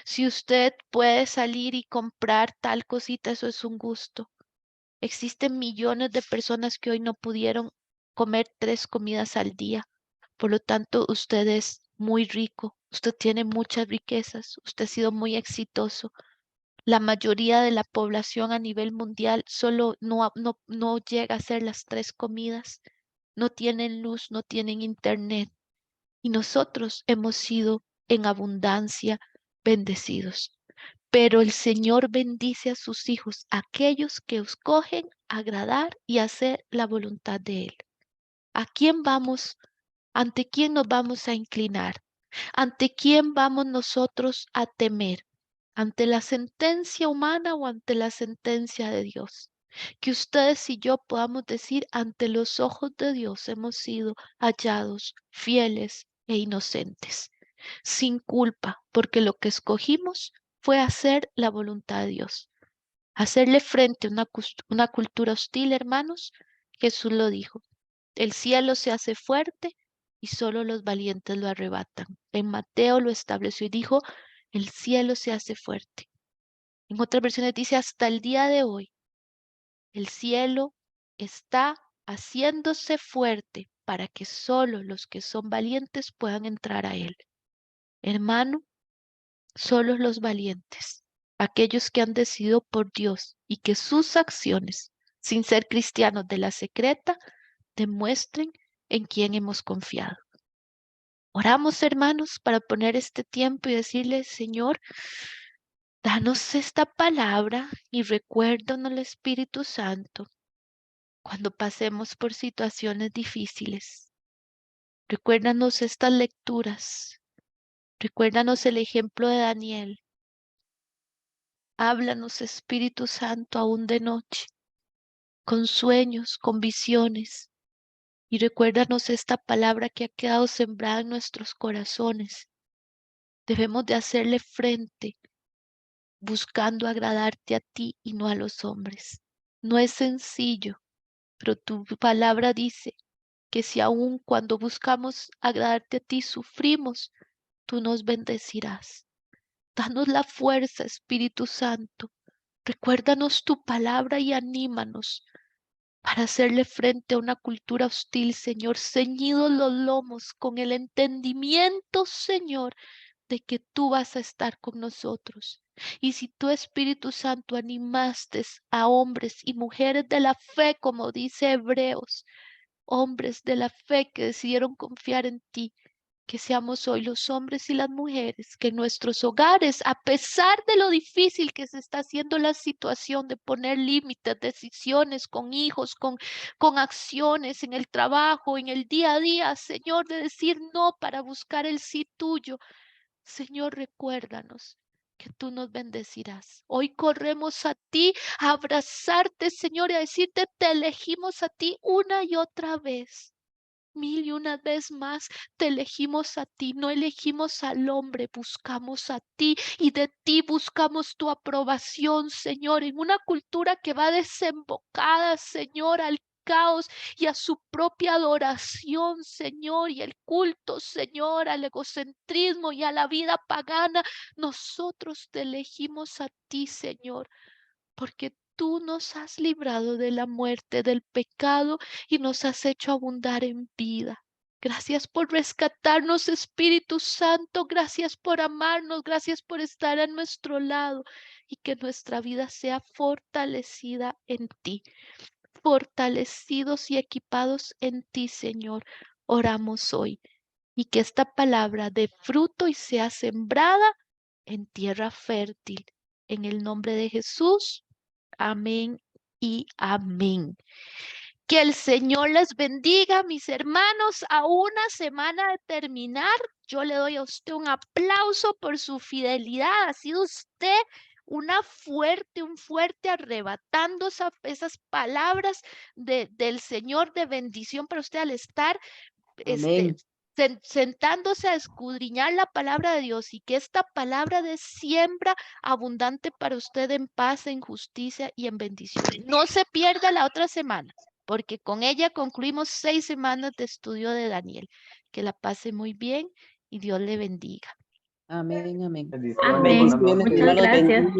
Si usted puede salir y comprar tal cosita, eso es un gusto. Existen millones de personas que hoy no pudieron comer 3 comidas al día. Por lo tanto, usted es muy rico, usted tiene muchas riquezas, usted ha sido muy exitoso. La mayoría de la población a nivel mundial solo no llega a hacer las 3 comidas. No tienen luz, no tienen internet. Y nosotros hemos sido en abundancia bendecidos. Pero el Señor bendice a sus hijos, aquellos que escogen agradar y hacer la voluntad de Él. ¿A quién vamos? ¿Ante quién nos vamos a inclinar? ¿Ante quién vamos nosotros a temer? ¿Ante la sentencia humana o ante la sentencia de Dios? Que ustedes y yo podamos decir, ante los ojos de Dios hemos sido hallados fieles e inocentes, sin culpa, porque lo que escogimos fue hacer la voluntad de Dios. Hacerle frente a una cultura hostil, hermanos. Jesús lo dijo. El cielo se hace fuerte y solo los valientes lo arrebatan. En Mateo lo estableció y dijo, el cielo se hace fuerte. En otras versiones dice, hasta el día de hoy, el cielo está haciéndose fuerte para que solo los que son valientes puedan entrar a él. Hermano, solo los valientes, aquellos que han decidido por Dios y que sus acciones, sin ser cristianos de la secreta, demuestren en quién hemos confiado. Oramos, hermanos, para poner este tiempo y decirle, Señor, danos esta palabra y recuérdanos el Espíritu Santo cuando pasemos por situaciones difíciles. Recuérdanos estas lecturas. Recuérdanos el ejemplo de Daniel. Háblanos, Espíritu Santo, aún de noche, con sueños, con visiones. Y recuérdanos esta palabra que ha quedado sembrada en nuestros corazones. Debemos de hacerle frente buscando agradarte a ti y no a los hombres. No es sencillo, pero tu palabra dice que si aun cuando buscamos agradarte a ti sufrimos, tú nos bendecirás. Danos la fuerza, Espíritu Santo. Recuérdanos tu palabra y anímanos para hacerle frente a una cultura hostil, Señor, ceñidos los lomos con el entendimiento, Señor, de que tú vas a estar con nosotros. Y si tu Espíritu Santo animaste a hombres y mujeres de la fe, como dice Hebreos, hombres de la fe que decidieron confiar en ti, que seamos hoy los hombres y las mujeres, que en nuestros hogares, a pesar de lo difícil que se está haciendo la situación de poner límites, decisiones con hijos, con acciones en el trabajo, en el día a día, Señor, de decir no para buscar el sí tuyo. Señor, recuérdanos que tú nos bendecirás. Hoy corremos a ti, a abrazarte, Señor, y a decirte, te elegimos a ti una y otra vez. Mil y una vez más te elegimos a ti, no elegimos al hombre, buscamos a ti y de ti buscamos tu aprobación, Señor, en una cultura que va desembocada, Señor, al caos y a su propia adoración, Señor, y el culto, Señor, al egocentrismo y a la vida pagana. Nosotros te elegimos a ti, Señor, porque tú nos has librado de la muerte, del pecado y nos has hecho abundar en vida. Gracias por rescatarnos, Espíritu Santo. Gracias por amarnos. Gracias por estar a nuestro lado y que nuestra vida sea fortalecida en ti. Fortalecidos y equipados en ti, Señor. Oramos hoy y que esta palabra dé fruto y sea sembrada en tierra fértil. En el nombre de Jesús, amén y amén. Que el Señor les bendiga, mis hermanos. A una semana de terminar, yo le doy a usted un aplauso por su fidelidad. Ha sido usted un fuerte arrebatando esas palabras del Señor de bendición para usted al estar Amén. sentándose a escudriñar la palabra de Dios, y que esta palabra de siembra abundante para usted en paz, en justicia y en bendición. No se pierda la otra semana, porque con ella concluimos 6 semanas de estudio de Daniel. Que la pase muy bien y Dios le bendiga. Amén, amén. Bendiciones, Amén. buenas Bendiciones, noches. Dios los bendiga.